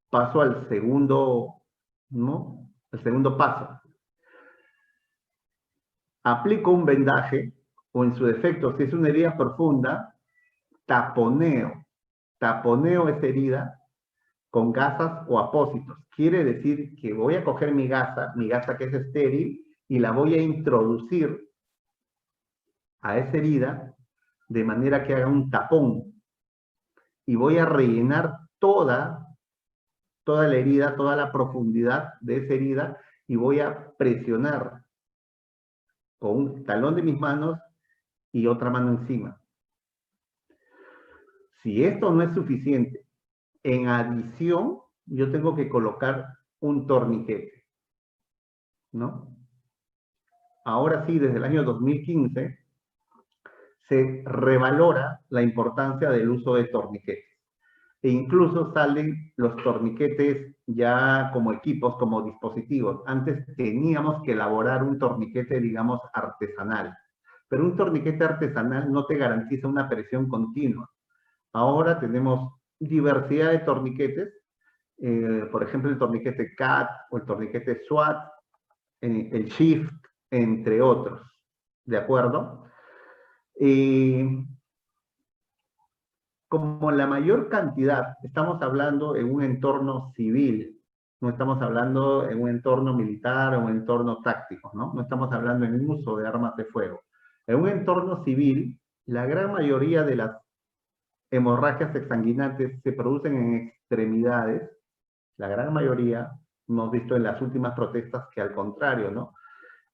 B: paso al segundo, ¿no? El segundo paso. Aplico un vendaje, o en su defecto, si es una herida profunda, taponeo esa herida con gasas o apósitos. Quiere decir que voy a coger mi gasa que es estéril, y la voy a introducir a esa herida de manera que haga un tapón. Y voy a rellenar toda la herida, toda la profundidad de esa herida, y voy a presionar con un talón de mis manos y otra mano encima. Si esto no es suficiente, en adición yo tengo que colocar un torniquete, ¿no? Ahora sí, desde el año 2015, se revalora la importancia del uso de torniquetes. E incluso salen los torniquetes ya como equipos, como dispositivos. Antes teníamos que elaborar un torniquete, digamos, artesanal. Pero un torniquete artesanal no te garantiza una presión continua. Ahora tenemos diversidad de torniquetes, por ejemplo, el torniquete CAT o el torniquete SWAT, el Shift, entre otros. ¿De acuerdo? Como la mayor cantidad, estamos hablando en un entorno civil, no estamos hablando en un entorno militar o un entorno táctico, ¿no? No estamos hablando en uso de armas de fuego. En un entorno civil, la gran mayoría de las hemorragias exsanguinantes se producen en extremidades, la gran mayoría, hemos visto en las últimas protestas que al contrario, ¿no?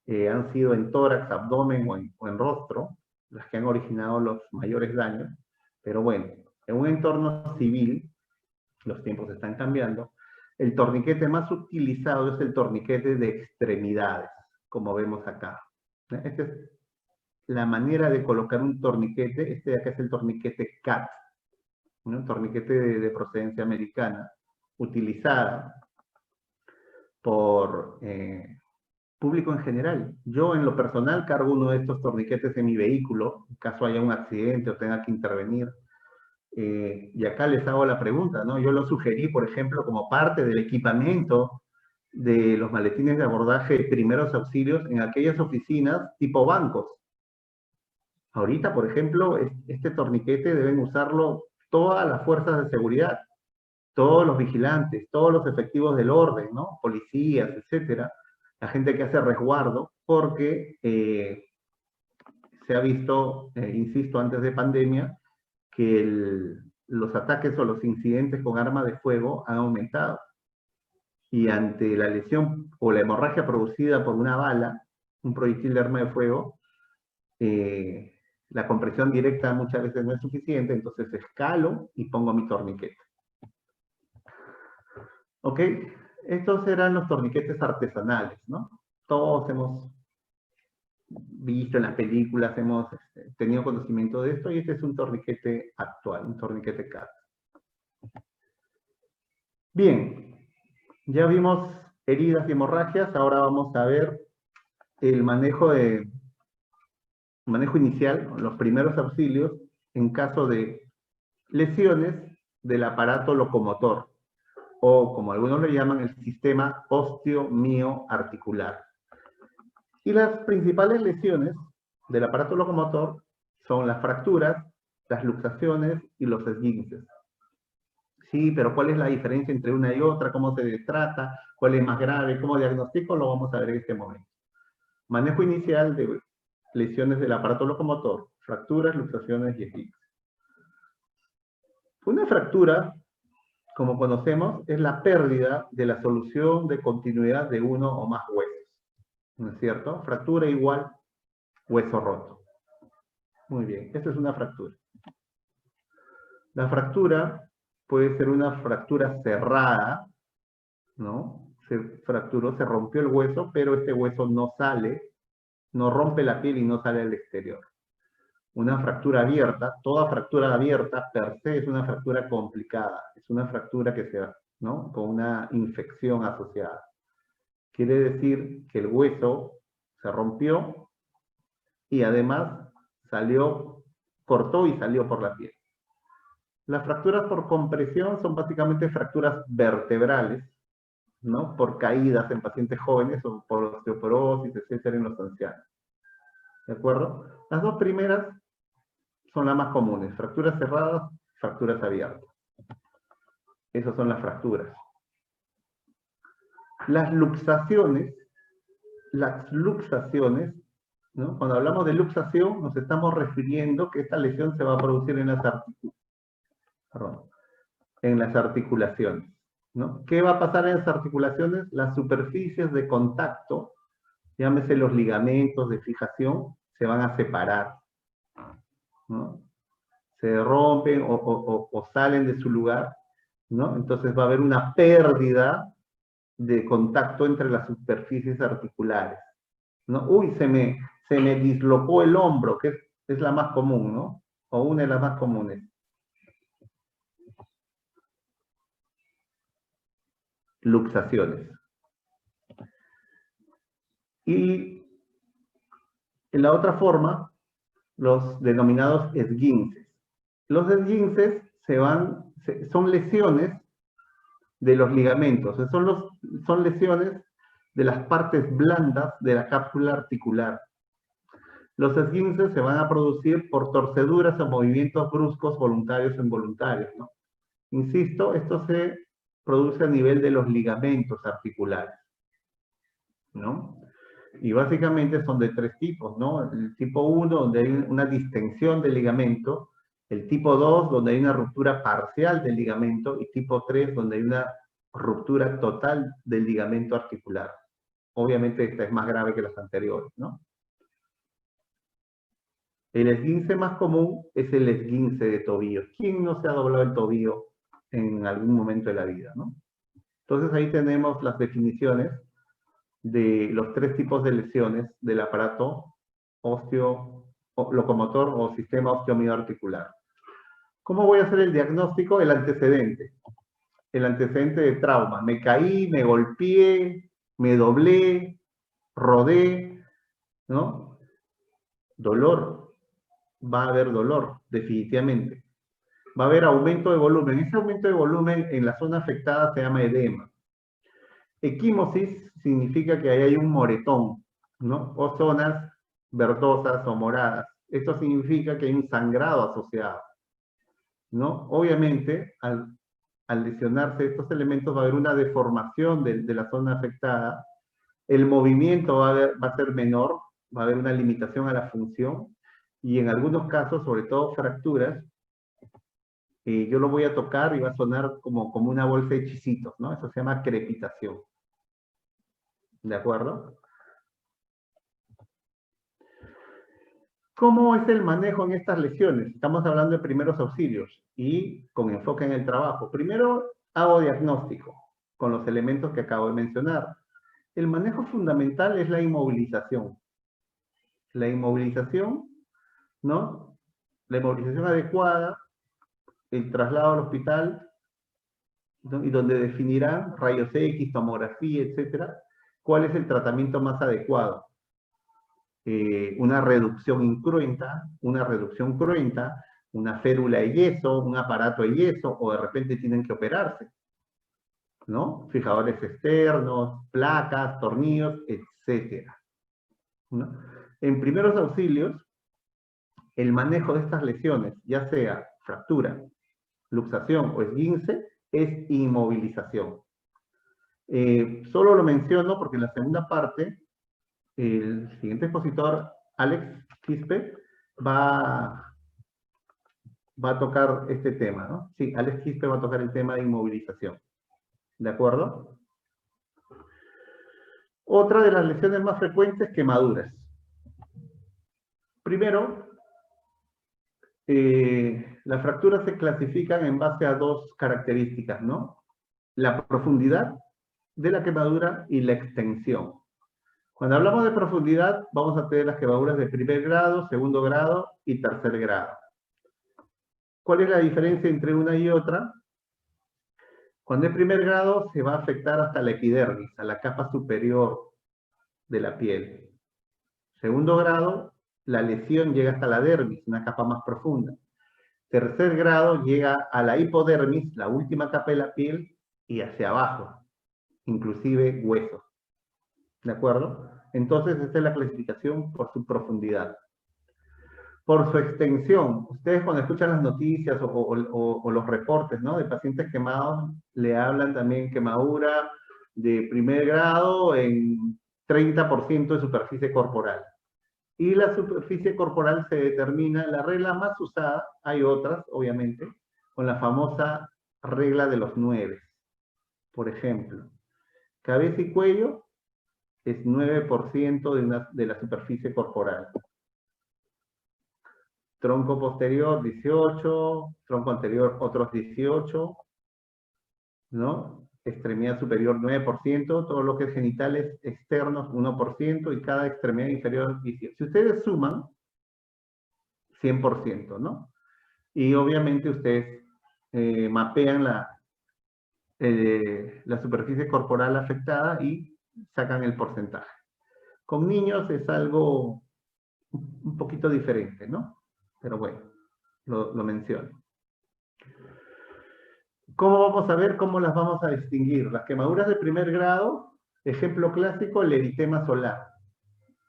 B: Han sido en tórax, abdomen o en rostro, las que han originado los mayores daños, pero bueno, en un entorno civil, los tiempos están cambiando, el torniquete más utilizado es el torniquete de extremidades, como vemos acá. Esta es la manera de colocar un torniquete. Este de acá es el torniquete CAT, ¿no? Un torniquete de procedencia americana, utilizada por público en general. Yo en lo personal cargo uno de estos torniquetes en mi vehículo, en caso haya un accidente o tenga que intervenir. Y acá les hago la pregunta, ¿no? Yo lo sugerí, por ejemplo, como parte del equipamiento de los maletines de abordaje de primeros auxilios en aquellas oficinas tipo bancos. Ahorita, por ejemplo, este torniquete deben usarlo todas las fuerzas de seguridad, todos los vigilantes, todos los efectivos del orden, ¿no? Policías, etcétera, la gente que hace resguardo, porque se ha visto, insisto, antes de pandemia, que los ataques o los incidentes con arma de fuego han aumentado. Y ante la lesión o la hemorragia producida por una bala, un proyectil de arma de fuego, la compresión directa muchas veces no es suficiente, entonces escalo y pongo mi torniquete. ¿Ok? Estos eran los torniquetes artesanales, ¿no? Todos hemos visto en las películas, hemos tenido conocimiento de esto, y este es un torniquete actual, un torniquete CAT. Bien, ya vimos heridas y hemorragias, ahora vamos a ver el manejo inicial, los primeros auxilios, en caso de lesiones del aparato locomotor, o como algunos lo llaman, el sistema osteomioarticular. Y las principales lesiones del aparato locomotor son las fracturas, las luxaciones y los esguinces. Sí, pero ¿cuál es la diferencia entre una y otra? ¿Cómo se trata? ¿Cuál es más grave? ¿Cómo diagnostico? Lo vamos a ver en este momento. Manejo inicial de lesiones del aparato locomotor, fracturas, luxaciones y esguinces. Una fractura, como conocemos, es la pérdida de la solución de continuidad de uno o más huesos. ¿No es cierto? Fractura igual hueso roto. Muy bien, esta es una fractura. La fractura puede ser una fractura cerrada, ¿no? Se fracturó, se rompió el hueso, pero este hueso no sale, no rompe la piel y no sale al exterior. Una fractura abierta, toda fractura abierta per se es una fractura complicada, es una fractura que se da, ¿no? Con una infección asociada. Quiere decir que el hueso se rompió y además cortó y salió por la piel. Las fracturas por compresión son básicamente fracturas vertebrales, ¿no? Por caídas en pacientes jóvenes o por osteoporosis, etcétera, en los ancianos. ¿De acuerdo? Las dos primeras son las más comunes, fracturas cerradas, fracturas abiertas. Esas son las fracturas. Las luxaciones, ¿no? Cuando hablamos de luxación, nos estamos refiriendo que esta lesión se va a producir en las articulaciones, ¿no? ¿Qué va a pasar en las articulaciones? Las superficies de contacto, llámese los ligamentos de fijación, se van a separar, ¿no? Se rompen o salen de su lugar, ¿no? Entonces va a haber una pérdida de contacto entre las superficies articulares, ¿no? Uy, se me dislocó el hombro, que es la más común, ¿no? O una de las más comunes. Luxaciones. Y en la otra forma, los denominados esguinces. Los esguinces son lesiones de los ligamentos, son lesiones de las partes blandas de la cápsula articular. Los esguinces se van a producir por torceduras o movimientos bruscos voluntarios o involuntarios, ¿no? Insisto, esto se produce a nivel de los ligamentos articulares, ¿no? Y básicamente son de tres tipos, ¿no? El tipo 1, donde hay una distensión del ligamento, el tipo 2, donde hay una ruptura parcial del ligamento, y tipo 3, donde hay una ruptura total del ligamento articular. Obviamente esta es más grave que las anteriores, ¿no? El esguince más común es el esguince de tobillo. ¿Quién no se ha doblado el tobillo en algún momento de la vida, ¿no? Entonces ahí tenemos las definiciones de los tres tipos de lesiones del aparato locomotor o sistema osteomioarticular. ¿Cómo voy a hacer el diagnóstico? El antecedente de trauma. Me caí, me golpeé, me doblé, rodé, ¿no? Dolor. Va a haber dolor, definitivamente. Va a haber aumento de volumen. Ese aumento de volumen en la zona afectada se llama edema. Equimosis significa que ahí hay un moretón, ¿no? O zonas verdosas o moradas. Esto significa que hay un sangrado asociado, ¿no? Obviamente, al lesionarse estos elementos va a haber una deformación de la zona afectada, el movimiento va a ser menor, va a haber una limitación a la función, y en algunos casos, sobre todo fracturas, yo lo voy a tocar y va a sonar como una bolsa de chisitos, ¿no? Eso se llama crepitación. ¿De acuerdo? ¿Cómo es el manejo en estas lesiones? Estamos hablando de primeros auxilios y con enfoque en el trabajo. Primero, hago diagnóstico con los elementos que acabo de mencionar. El manejo fundamental es la inmovilización. La inmovilización, ¿no? La inmovilización adecuada, el traslado al hospital, ¿no? Y donde definirán rayos X, tomografía, etcétera, cuál es el tratamiento más adecuado. Una reducción incruenta, una reducción cruenta, una férula de yeso, un aparato de yeso, o de repente tienen que operarse, ¿no? Fijadores externos, placas, tornillos, etcétera, ¿no? En primeros auxilios, el manejo de estas lesiones, ya sea fractura, luxación o esguince, es inmovilización. Solo lo menciono porque en la segunda parte, el siguiente expositor, Alex Quispe, va a tocar este tema, ¿no? Sí, Alex Quispe va a tocar el tema de inmovilización. ¿De acuerdo? Otra de las lesiones más frecuentes, quemaduras. Primero, las fracturas se clasifican en base a dos características, ¿no? La profundidad de la quemadura y la extensión. Cuando hablamos de profundidad, vamos a tener las quemaduras de primer grado, segundo grado y tercer grado. ¿Cuál es la diferencia entre una y otra? Cuando es primer grado, se va a afectar hasta la epidermis, a la capa superior de la piel. Segundo grado, la lesión llega hasta la dermis, una capa más profunda. Tercer grado llega a la hipodermis, la última capa de la piel, y hacia abajo, inclusive huesos. ¿De acuerdo? Entonces, esta es la clasificación por su profundidad. Por su extensión, ustedes cuando escuchan las noticias o los reportes, ¿no?, de pacientes quemados, le hablan también quemadura de primer grado en 30% de superficie corporal. Y la superficie corporal se determina, la regla más usada, hay otras, obviamente, con la famosa regla de los 9. Por ejemplo, cabeza y cuello es 9% de la superficie corporal. Tronco posterior, 18, tronco anterior, otros 18, ¿no? Extremidad superior 9%, todo lo que es genitales externos 1% y cada extremidad inferior 10%. Si ustedes suman, 100%, ¿no? Y obviamente ustedes mapean la superficie corporal afectada y sacan el porcentaje. Con niños es algo un poquito diferente, ¿no? Pero bueno, lo menciono. ¿Cómo vamos a ver? ¿Cómo las vamos a distinguir? Las quemaduras de primer grado, ejemplo clásico, el eritema solar.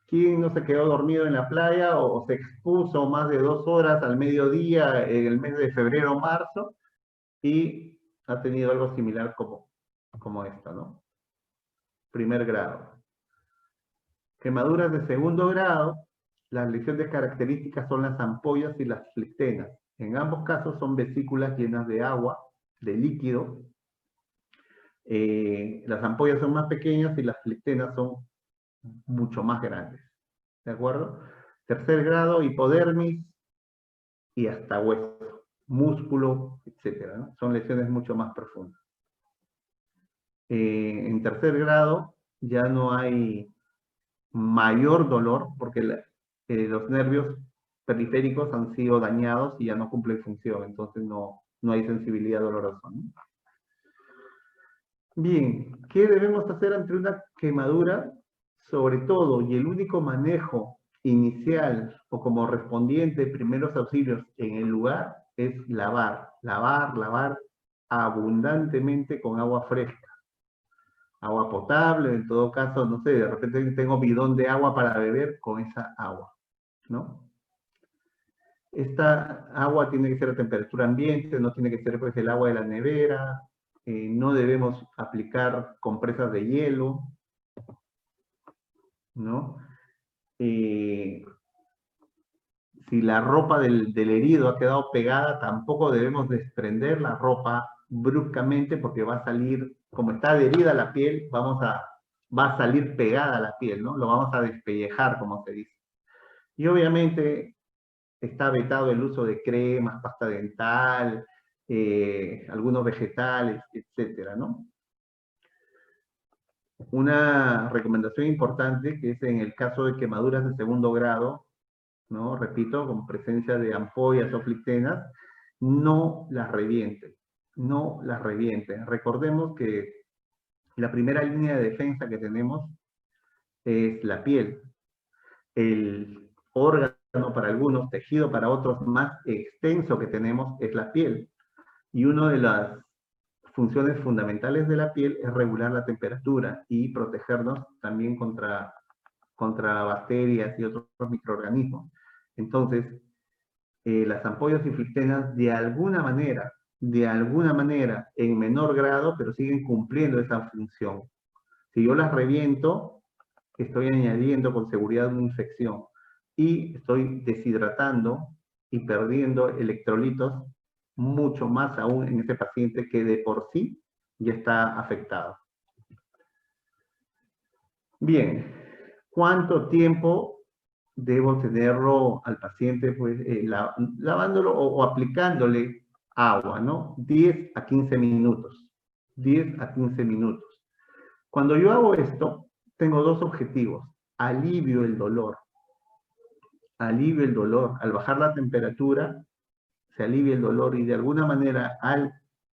B: ¿Quién no se quedó dormido en la playa o se expuso más de 2 horas al mediodía en el mes de febrero o marzo y ha tenido algo similar como esta, ¿no? Primer grado. Quemaduras de segundo grado, las lesiones características son las ampollas y las flectenas. En ambos casos son vesículas llenas de agua, de líquido. Las ampollas son más pequeñas y las flectenas son mucho más grandes. ¿De acuerdo? Tercer grado, hipodermis y hasta hueso, músculo, etc., ¿no? Son lesiones mucho más profundas. En tercer grado ya no hay mayor dolor porque los nervios periféricos han sido dañados y ya no cumplen función, entonces no hay sensibilidad dolorosa, ¿no? Bien, ¿qué debemos hacer ante una quemadura? Sobre todo, y el único manejo inicial o como respondiente de primeros auxilios en el lugar es lavar abundantemente con agua fresca. Agua potable, en todo caso, no sé, de repente tengo bidón de agua para beber con esa agua, ¿no? Esta agua tiene que ser a temperatura ambiente, no tiene que ser pues el agua de la nevera, no debemos aplicar compresas de hielo, ¿no? Si la ropa del herido ha quedado pegada, tampoco debemos desprender la ropa bruscamente porque va a salir, como está adherida a la piel, va a salir pegada a la piel, ¿no? Lo vamos a despellejar, como se dice. Y obviamente está vetado el uso de cremas, pasta dental, algunos vegetales, etcétera, ¿no? Una recomendación importante que es en el caso de quemaduras de segundo grado, ¿no? Repito, con presencia de ampollas o flectenas, no las revienten, no las revienten. Recordemos que la primera línea de defensa que tenemos es la piel. El órgano para algunos, tejido para otros más extenso que tenemos es la piel. Y una de las funciones fundamentales de la piel es regular la temperatura y protegernos también contra bacterias y otros microorganismos. Entonces, las ampollas y flectenas de alguna manera, en menor grado, pero siguen cumpliendo esa función. Si yo las reviento, estoy añadiendo con seguridad una infección y estoy deshidratando y perdiendo electrolitos mucho más aún en ese paciente que de por sí ya está afectado. Bien, ¿cuánto tiempo debo tenerlo al paciente pues, lavándolo o aplicándole agua, ¿no? 10 a 15 minutos. 10 a 15 minutos. Cuando yo hago esto, tengo dos objetivos. Alivio el dolor. Alivio el dolor. Al bajar la temperatura, se alivia el dolor y de alguna manera al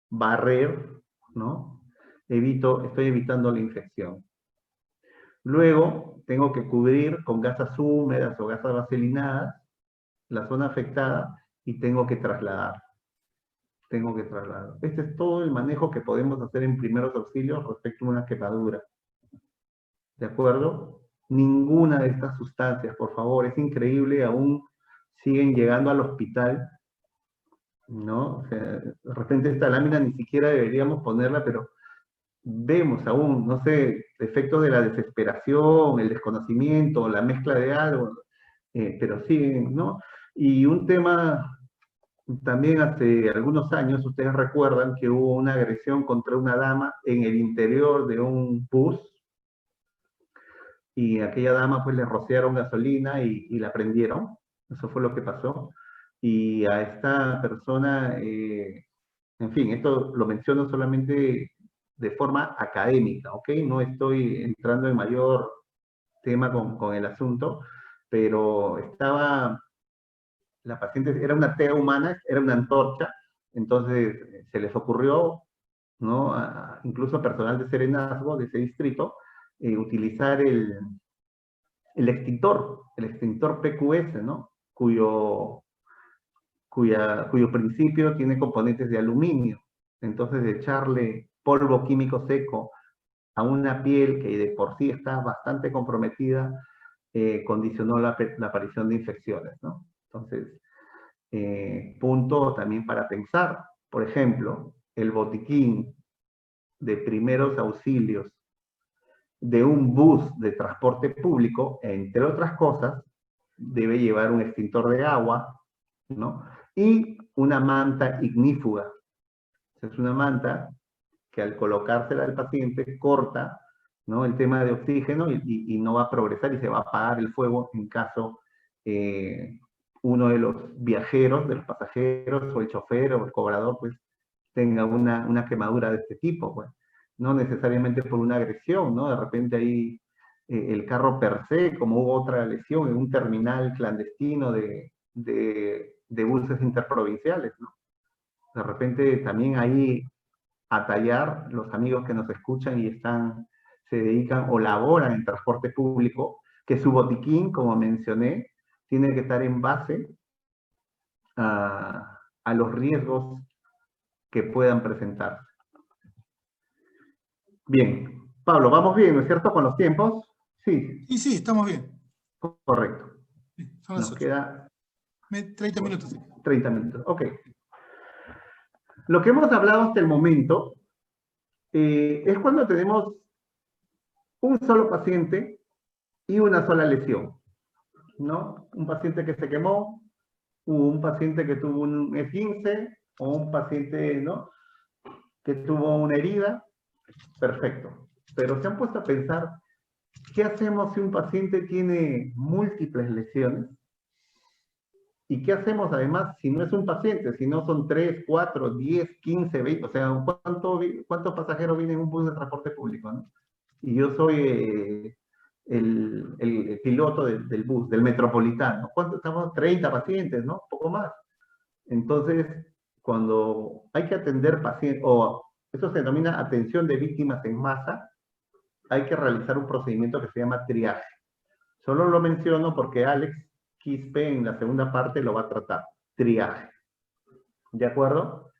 B: barrer, ¿no? Estoy evitando la infección. Luego, tengo que cubrir con gasas húmedas o gasas vaselinadas la zona afectada y tengo que trasladar. Este es todo el manejo que podemos hacer en primeros auxilios respecto a una quemadura. ¿De acuerdo? Ninguna de estas sustancias, por favor, es increíble, aún siguen llegando al hospital, ¿no? O sea, de repente esta lámina ni siquiera deberíamos ponerla, pero vemos aún, no sé, efectos de la desesperación, el desconocimiento, la mezcla de algo, pero siguen, ¿no? Y un tema, también hace algunos años, ustedes recuerdan que hubo una agresión contra una dama en el interior de un bus, y a aquella dama pues le rociaron gasolina y la prendieron, eso fue lo que pasó, y a esta persona, en fin, esto lo menciono solamente de forma académica, ¿ok? No estoy entrando en mayor tema con el asunto, pero la paciente era una TEA humana, era una antorcha, entonces se les ocurrió, ¿no? Incluso a personal de Serenazgo, de ese distrito, utilizar el extintor PQS, ¿no? Cuyo principio tiene componentes de aluminio. Entonces, de echarle polvo químico seco a una piel que de por sí está bastante comprometida, condicionó la aparición de infecciones, ¿no? Entonces, punto también para pensar. Por ejemplo, el botiquín de primeros auxilios de un bus de transporte público, entre otras cosas, debe llevar un extintor de agua, ¿no? Y una manta ignífuga. Es una manta que al colocársela al paciente corta, ¿no? El tema de oxígeno y no va a progresar y se va a apagar el fuego en caso uno de los viajeros, de los pasajeros, o el chofer o el cobrador, pues tenga una quemadura de este tipo, pues. No necesariamente por una agresión, ¿no? De repente ahí el carro per se, como hubo otra lesión en un terminal clandestino de buses interprovinciales, ¿no? De repente también ahí a tallar los amigos que nos escuchan y se dedican o laboran en transporte público, que su botiquín, como mencioné, tiene que estar en base a los riesgos que puedan presentarse. Bien, Pablo, vamos bien, ¿no es cierto? Con los tiempos. Sí.
A: Sí, estamos bien.
B: Correcto.
A: Sí, son las 8.
B: Queda
A: 30 minutos.
B: 30 minutos, ok. Lo que hemos hablado hasta el momento es cuando tenemos un solo paciente y una sola lesión, ¿no? Un paciente que se quemó, un paciente que tuvo un esguince, o un paciente, ¿no?, que tuvo una herida. Perfecto. Pero se han puesto a pensar, ¿qué hacemos si un paciente tiene múltiples lesiones? ¿Y qué hacemos además si no es un paciente, si no son 3, 4, 10, 15, 20? O sea, ¿cuántos pasajeros vienen en un bus de transporte público, ¿no? Y yo soy el piloto del bus, del metropolitano. ¿Cuántos estamos? 30 pacientes, ¿no? Poco más. Entonces, cuando hay que atender pacientes, o eso se denomina atención de víctimas en masa, hay que realizar un procedimiento que se llama triaje. Solo lo menciono porque Alex Quispe en la segunda parte lo va a tratar. Triaje. ¿De acuerdo?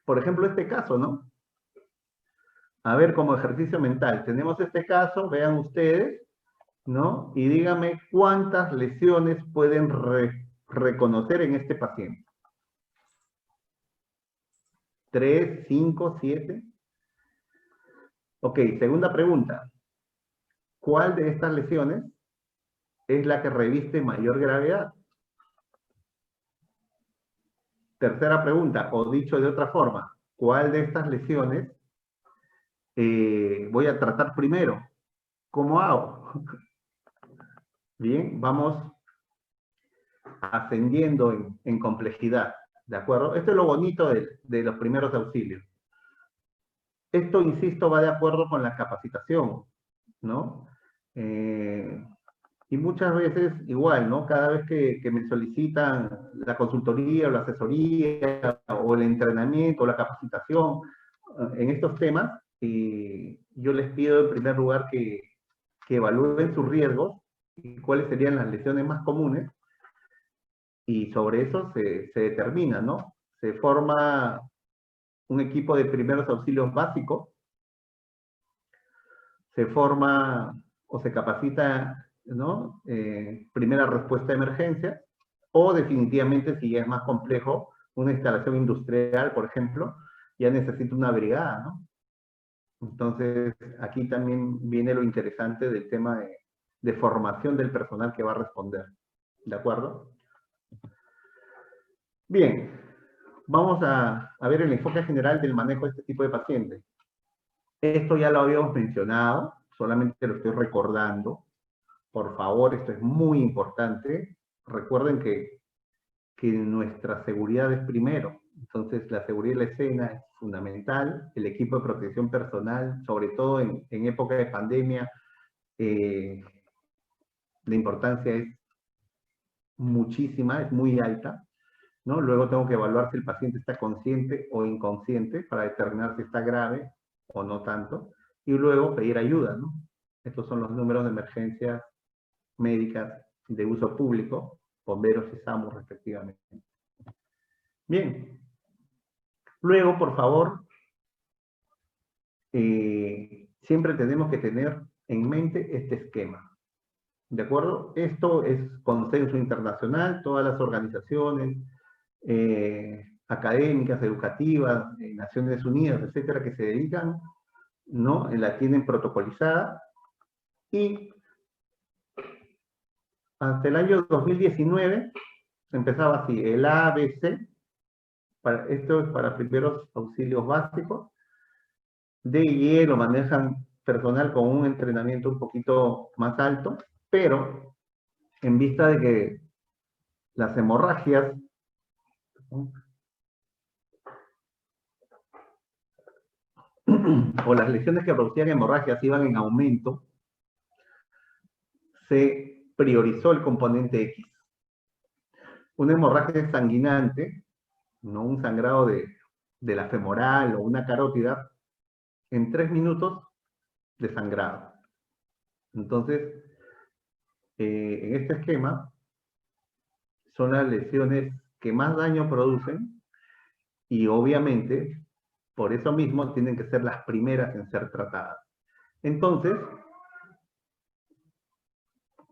B: Por ejemplo, este caso, ¿no? A ver, como ejercicio mental, tenemos este caso, vean ustedes, ¿no? Y díganme cuántas lesiones pueden reconocer en este paciente. 3, 5, 7. Ok, segunda pregunta. ¿Cuál de estas lesiones es la que reviste mayor gravedad? Tercera pregunta, o dicho de otra forma, ¿cuál de estas lesiones voy a tratar primero? ¿Cómo hago? Bien, vamos ascendiendo en complejidad, ¿de acuerdo? Esto es lo bonito de los primeros auxilios. Esto, insisto, va de acuerdo con la capacitación, ¿no? Y muchas veces, igual, ¿no? Cada vez que me solicitan la consultoría o la asesoría o el entrenamiento o la capacitación en estos temas, yo les pido en primer lugar que evalúen sus riesgos y cuáles serían las lesiones más comunes, y sobre eso se determina, ¿no? Se forma un equipo de primeros auxilios básicos, se forma o se capacita, ¿no? Primera respuesta de emergencia, o definitivamente, si ya es más complejo, una instalación industrial, por ejemplo, ya necesita una brigada, ¿no? Entonces, aquí también viene lo interesante del tema de formación del personal que va a responder, ¿de acuerdo? Bien, vamos a ver el enfoque general del manejo de este tipo de pacientes. Esto ya lo habíamos mencionado, solamente lo estoy recordando. Por favor, esto es muy importante. Recuerden que nuestra seguridad es primero, Entonces, la seguridad de la escena es fundamental, el equipo de protección personal, sobre todo en época de pandemia, la importancia es muchísima, es muy alta, ¿no? Luego tengo que evaluar si el paciente está consciente o inconsciente para determinar si está grave o no tanto, y luego pedir ayuda, ¿no? Estos son los números de emergencias médicas de uso público, bomberos y SAMU respectivamente. Bien. Luego, por favor, siempre tenemos que tener en mente este esquema. ¿De acuerdo? Esto es consenso internacional, todas las organizaciones académicas, educativas, Naciones Unidas, etcétera, que se dedican, ¿no? La tienen protocolizada, y hasta el año 2019 empezaba así: el ABC, esto es para primeros auxilios básicos. D y E lo manejan personal con un entrenamiento un poquito más alto, pero en vista de que las hemorragias o las lesiones que producían hemorragias iban en aumento, se priorizó el componente X. Una hemorragia sanguinante, no un sangrado de la femoral o una carótida, en 3 minutos de sangrado. Entonces, en este esquema, son las lesiones que más daño producen, y obviamente, por eso mismo, tienen que ser las primeras en ser tratadas. Entonces,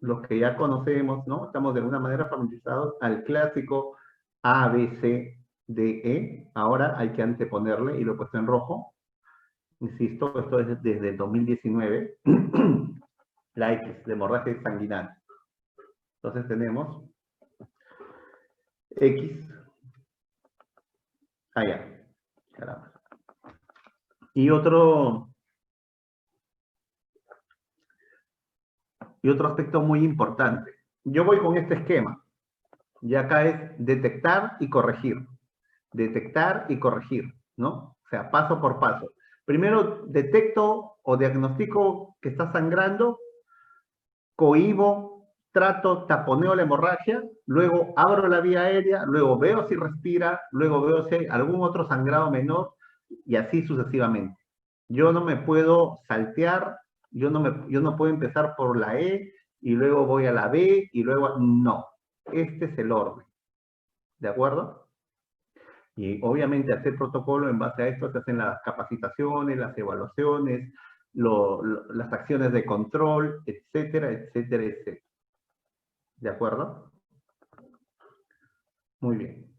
B: los que ya conocemos, ¿no? Estamos de alguna manera familiarizados al clásico A, B, C, D, E. Ahora hay que anteponerle, y lo he puesto en rojo. Insisto, esto es desde el 2019. La X, de hemorragia sanguinante. Entonces tenemos X. Allá. Caramba. Y otro aspecto muy importante. Yo voy con este esquema. Y acá es detectar y corregir. Detectar y corregir, ¿no? O sea, paso por paso. Primero detecto o diagnostico que está sangrando, cohibo, trato, taponeo la hemorragia, luego abro la vía aérea, luego veo si respira, luego veo si hay algún otro sangrado menor, y así sucesivamente. Yo no me puedo saltear, yo no puedo empezar por la E y luego voy a la B y luego... No, este es el orden. ¿De acuerdo? Y obviamente hacer protocolo en base a esto se hacen las capacitaciones, las evaluaciones, las acciones de control, etcétera, etcétera, etcétera. ¿De acuerdo? Muy bien.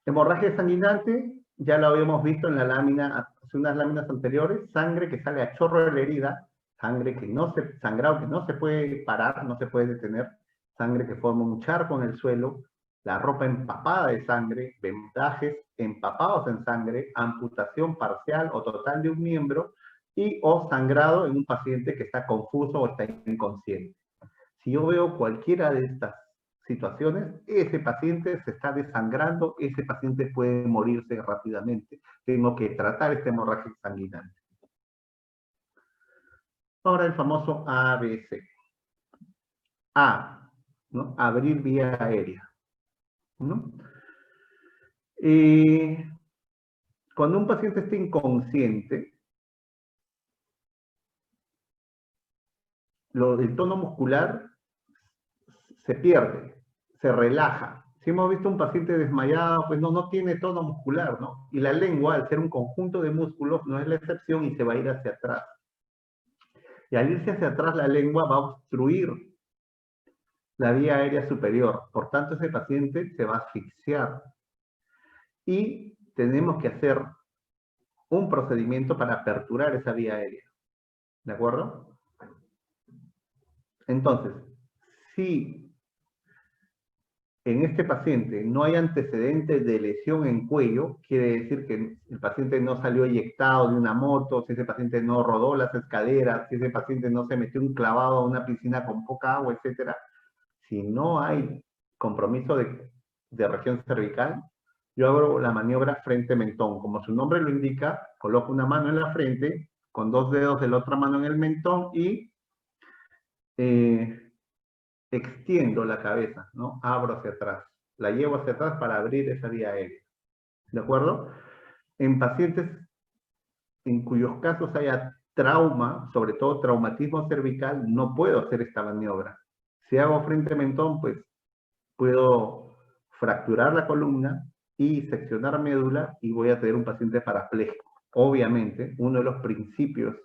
B: Hemorragia sanguinante, ya lo habíamos visto en la lámina, hace unas láminas anteriores: sangre que sale a chorro de la herida, sangre que no se, sangrado que no se puede parar, no se puede detener, sangre que forma un charco en el suelo, la ropa empapada de sangre, vendajes empapados en sangre, amputación parcial o total de un miembro, y o sangrado en un paciente que está confuso o está inconsciente. Si yo veo cualquiera de estas situaciones, ese paciente se está desangrando, ese paciente puede morirse rápidamente. Tengo que tratar esta hemorragia sanguinante. Ahora el famoso ABC. A, ¿no? Abrir vía aérea, ¿no? Cuando un paciente está inconsciente, el tono muscular se pierde, se relaja. Si hemos visto un paciente desmayado, pues no tiene tono muscular, ¿no? Y la lengua, al ser un conjunto de músculos, no es la excepción y se va a ir hacia atrás. Y al irse hacia atrás, la lengua va a obstruir la vía aérea superior. Por tanto, ese paciente se va a asfixiar. Y tenemos que hacer un procedimiento para aperturar esa vía aérea. ¿De acuerdo? Entonces, si en este paciente no hay antecedentes de lesión en cuello, quiere decir que el paciente no salió eyectado de una moto, si ese paciente no rodó las escaleras, si ese paciente no se metió un clavado a una piscina con poca agua, etc. Si no hay compromiso de región cervical, yo hago la maniobra frente-mentón. Como su nombre lo indica, coloco una mano en la frente, con 2 dedos de la otra mano en el mentón y extiendo la cabeza, ¿no? Abro hacia atrás. La llevo hacia atrás para abrir esa vía aérea. ¿De acuerdo? En pacientes en cuyos casos haya trauma, sobre todo traumatismo cervical, no puedo hacer esta maniobra. Si hago frente-mentón, pues puedo fracturar la columna y seccionar médula y voy a tener un paciente parapléjico. Obviamente, uno de los principios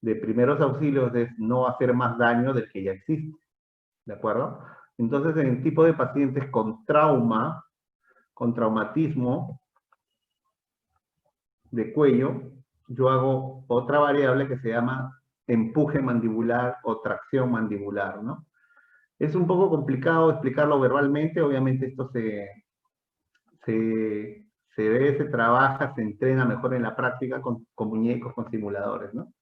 B: de primeros auxilios es no hacer más daño del que ya existe. ¿De acuerdo? Entonces, en el tipo de pacientes con trauma, con traumatismo de cuello, yo hago otra variable que se llama empuje mandibular o tracción mandibular, ¿no? Es un poco complicado explicarlo verbalmente, obviamente esto se ve, se trabaja, se entrena mejor en la práctica con muñecos, con simuladores, ¿no?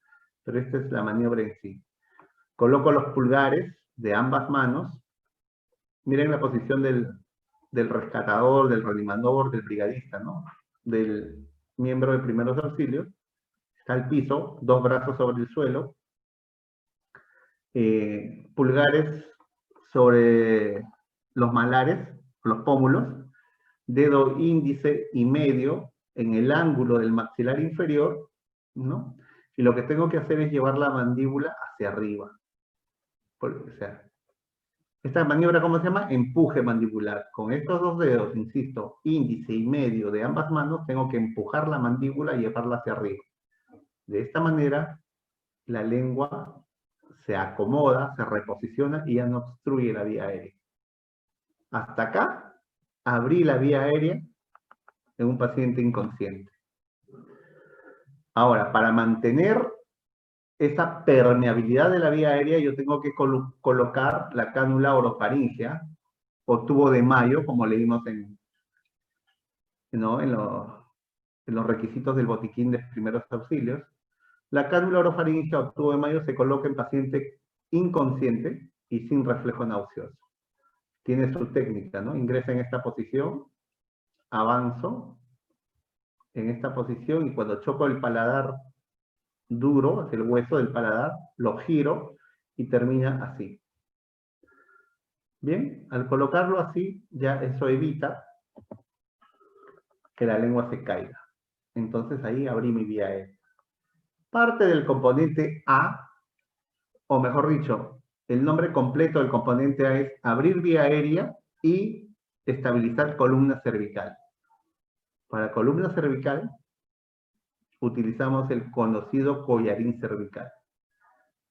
B: Pero esta es la maniobra en sí. Coloco los pulgares de ambas manos. Miren la posición del rescatador, del reanimador, del brigadista, ¿no? Del miembro de primeros auxilios. Está al piso, 2 brazos sobre el suelo. Pulgares sobre los malares, los pómulos. Dedo índice y medio en el ángulo del maxilar inferior, ¿no? Y lo que tengo que hacer es llevar la mandíbula hacia arriba. O sea, esta maniobra, ¿cómo se llama? Empuje mandibular. Con estos 2 dedos, insisto, índice y medio de ambas manos, tengo que empujar la mandíbula y llevarla hacia arriba. De esta manera, la lengua se acomoda, se reposiciona y ya no obstruye la vía aérea. Hasta acá, abrí la vía aérea en un paciente inconsciente. Ahora, para mantener esa permeabilidad de la vía aérea, yo tengo que colocar la cánula orofaringea o tubo de Mayo, como leímos ¿no? en los requisitos del botiquín de primeros auxilios. La cánula orofaringea o tubo de Mayo se coloca en paciente inconsciente y sin reflejo nauseoso. Tiene su técnica, ¿no? Ingresa en esta posición, avanzo en esta posición y cuando choco el paladar duro, hacia el hueso del paladar, lo giro y termina así. Bien, al colocarlo así, ya eso evita que la lengua se caiga. Entonces ahí abrí mi vía aérea. Parte del componente A, o mejor dicho, el nombre completo del componente A es abrir vía aérea y estabilizar columna cervical. Para columna cervical, utilizamos el conocido collarín cervical.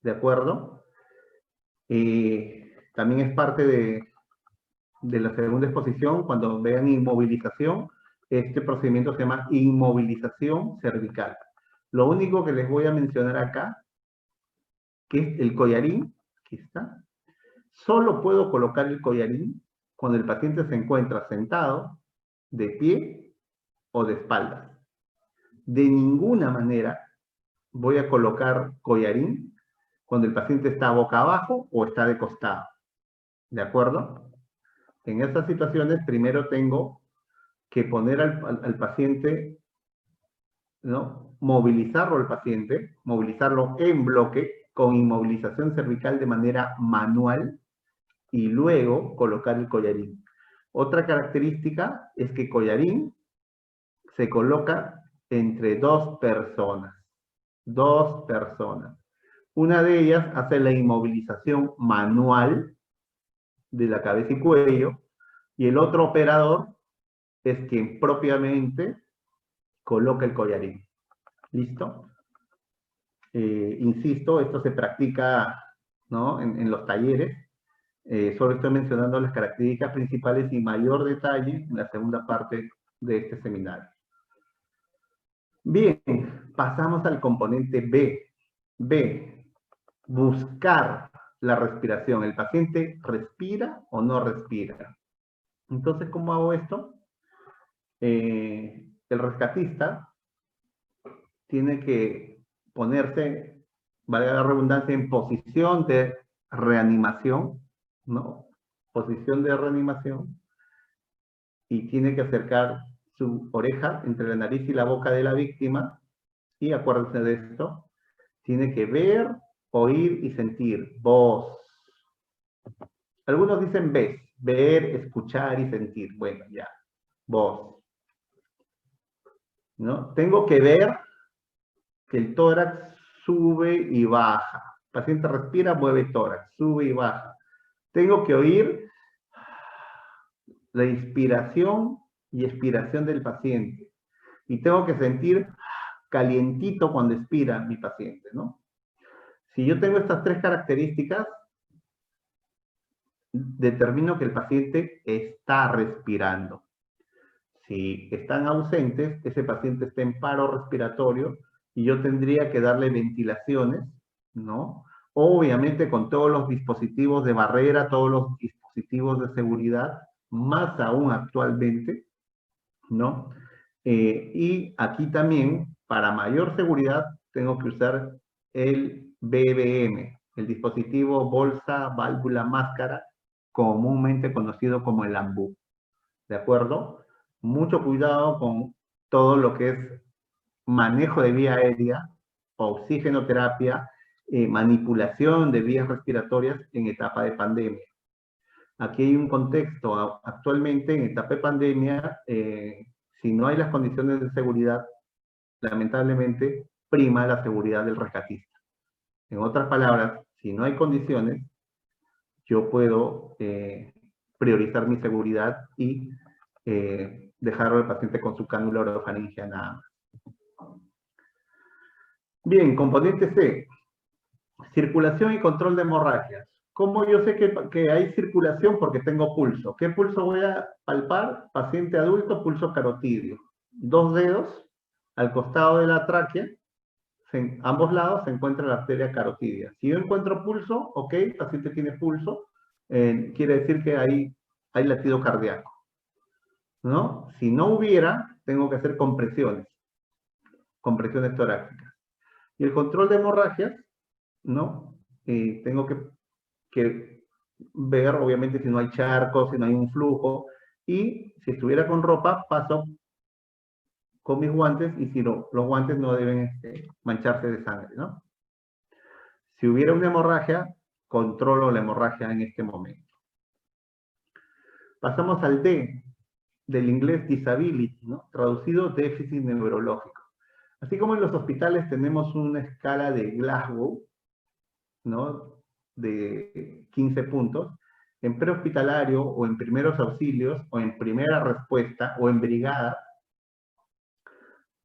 B: ¿De acuerdo? También es parte de la segunda exposición, cuando vean inmovilización, este procedimiento se llama inmovilización cervical. Lo único que les voy a mencionar acá, que es el collarín, aquí está. Solo puedo colocar el collarín cuando el paciente se encuentra sentado, de pie o de espaldas. De ninguna manera voy a colocar collarín cuando el paciente está boca abajo o está de costado. ¿De acuerdo? En estas situaciones, primero tengo que poner al paciente, ¿no? Movilizarlo al paciente, movilizarlo en bloque con inmovilización cervical de manera manual y luego colocar el collarín. Otra característica es que collarín se coloca entre 2 personas. 2 personas. Una de ellas hace la inmovilización manual de la cabeza y cuello y el otro operador es quien propiamente coloca el collarín. ¿Listo? Insisto, esto se practica, ¿no? en los talleres. Solo estoy mencionando las características principales y mayor detalle en la segunda parte de este seminario. Bien, pasamos al componente B. B, buscar la respiración. ¿El paciente respira o no respira? Entonces, ¿cómo hago esto? El rescatista tiene que ponerse, valga la redundancia, en posición de reanimación, ¿no? Posición de reanimación. y tiene que acercar su oreja entre la nariz y la boca de la víctima, y acuérdense de esto, tiene que ver, oír y sentir, voz. Algunos dicen ver, escuchar y sentir. Bueno, ya, voz. ¿No? Tengo que ver que el tórax sube y baja. El paciente respira, mueve tórax, sube y baja. Tengo que oír la inspiración y expiración del paciente. Y tengo que sentir calientito cuando expira mi paciente, ¿no? Si yo tengo estas tres características, determino que el paciente está respirando. Si están ausentes, ese paciente está en paro respiratorio y yo tendría que darle ventilaciones, ¿no? Obviamente con todos los dispositivos de barrera, todos los dispositivos de seguridad, más aún actualmente, ¿no? Y aquí también, para mayor seguridad, tengo que usar el BBM, el dispositivo bolsa, válvula, máscara, comúnmente conocido como el AMBU, ¿de acuerdo? Mucho cuidado con todo lo que es manejo de vía aérea, oxigenoterapia, manipulación de vías respiratorias en etapa de pandemia. Aquí hay un contexto. Actualmente, en etapa de pandemia, si no hay las condiciones de seguridad, lamentablemente prima la seguridad del rescatista. En otras palabras, si no hay condiciones, yo puedo priorizar mi seguridad y dejar al paciente con su cánula orofaringea nada más. Bien, componente C, circulación y control de hemorragias. ¿Cómo yo sé que hay circulación? Porque tengo pulso. ¿Qué pulso voy a palpar? Paciente adulto, pulso carotidio. 2 dedos al costado de la tráquea, en ambos lados se encuentra la arteria carotidia. Si yo encuentro pulso, ok, el paciente tiene pulso, quiere decir que hay latido cardíaco, ¿no? Si no hubiera, tengo que hacer compresiones torácicas. Y el control de hemorragias, ¿no? Tengo que ver, obviamente, si no hay charcos, si no hay un flujo, y si estuviera con ropa, paso con mis guantes, y si no, los guantes no deben mancharse de sangre, ¿no? Si hubiera una hemorragia, controlo la hemorragia en este momento. Pasamos al D, del inglés disability, ¿no? Traducido déficit neurológico. Así como en los hospitales tenemos una escala de Glasgow, ¿no? De 15 puntos, en prehospitalario o en primeros auxilios o en primera respuesta o en brigada,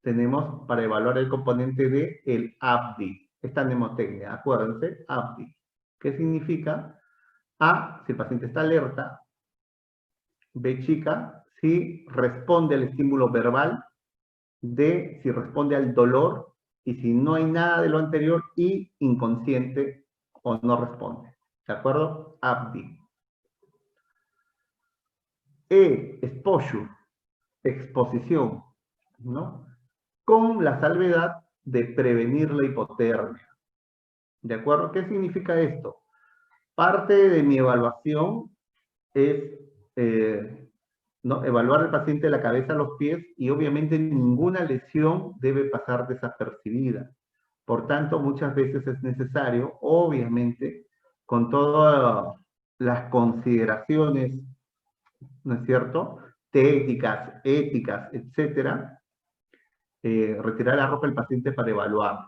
B: tenemos para evaluar el componente de el ABDI, esta mnemotecnia, acuérdense, ABDI. ¿Qué significa? A, si el paciente está alerta. B, chica, si responde al estímulo verbal. D, si responde al dolor. Y si no hay nada de lo anterior, y inconsciente o no responde. ¿De acuerdo? ABDI. E, exposure, exposición, ¿no? Con la salvedad de prevenir la hipotermia. ¿De acuerdo? ¿Qué significa esto? Parte de mi evaluación es ¿no? evaluar al paciente de la cabeza a los pies, y obviamente ninguna lesión debe pasar desapercibida. Por tanto, muchas veces es necesario, obviamente, con todas las consideraciones, ¿no es cierto?, técnicas, éticas, etcétera, retirar la ropa del paciente para evaluar.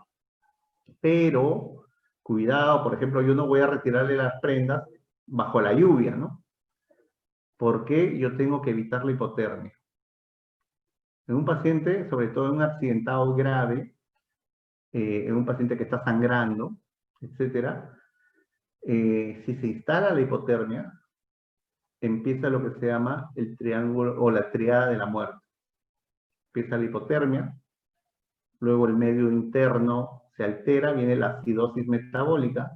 B: Pero, cuidado, por ejemplo, yo no voy a retirarle las prendas bajo la lluvia, ¿no? Porque yo tengo que evitar la hipotermia. En un paciente, sobre todo en un accidentado grave, en un paciente que está sangrando, etcétera, si se instala la hipotermia, empieza lo que se llama el triángulo o la triada de la muerte. Empieza la hipotermia, luego el medio interno se altera, viene la acidosis metabólica,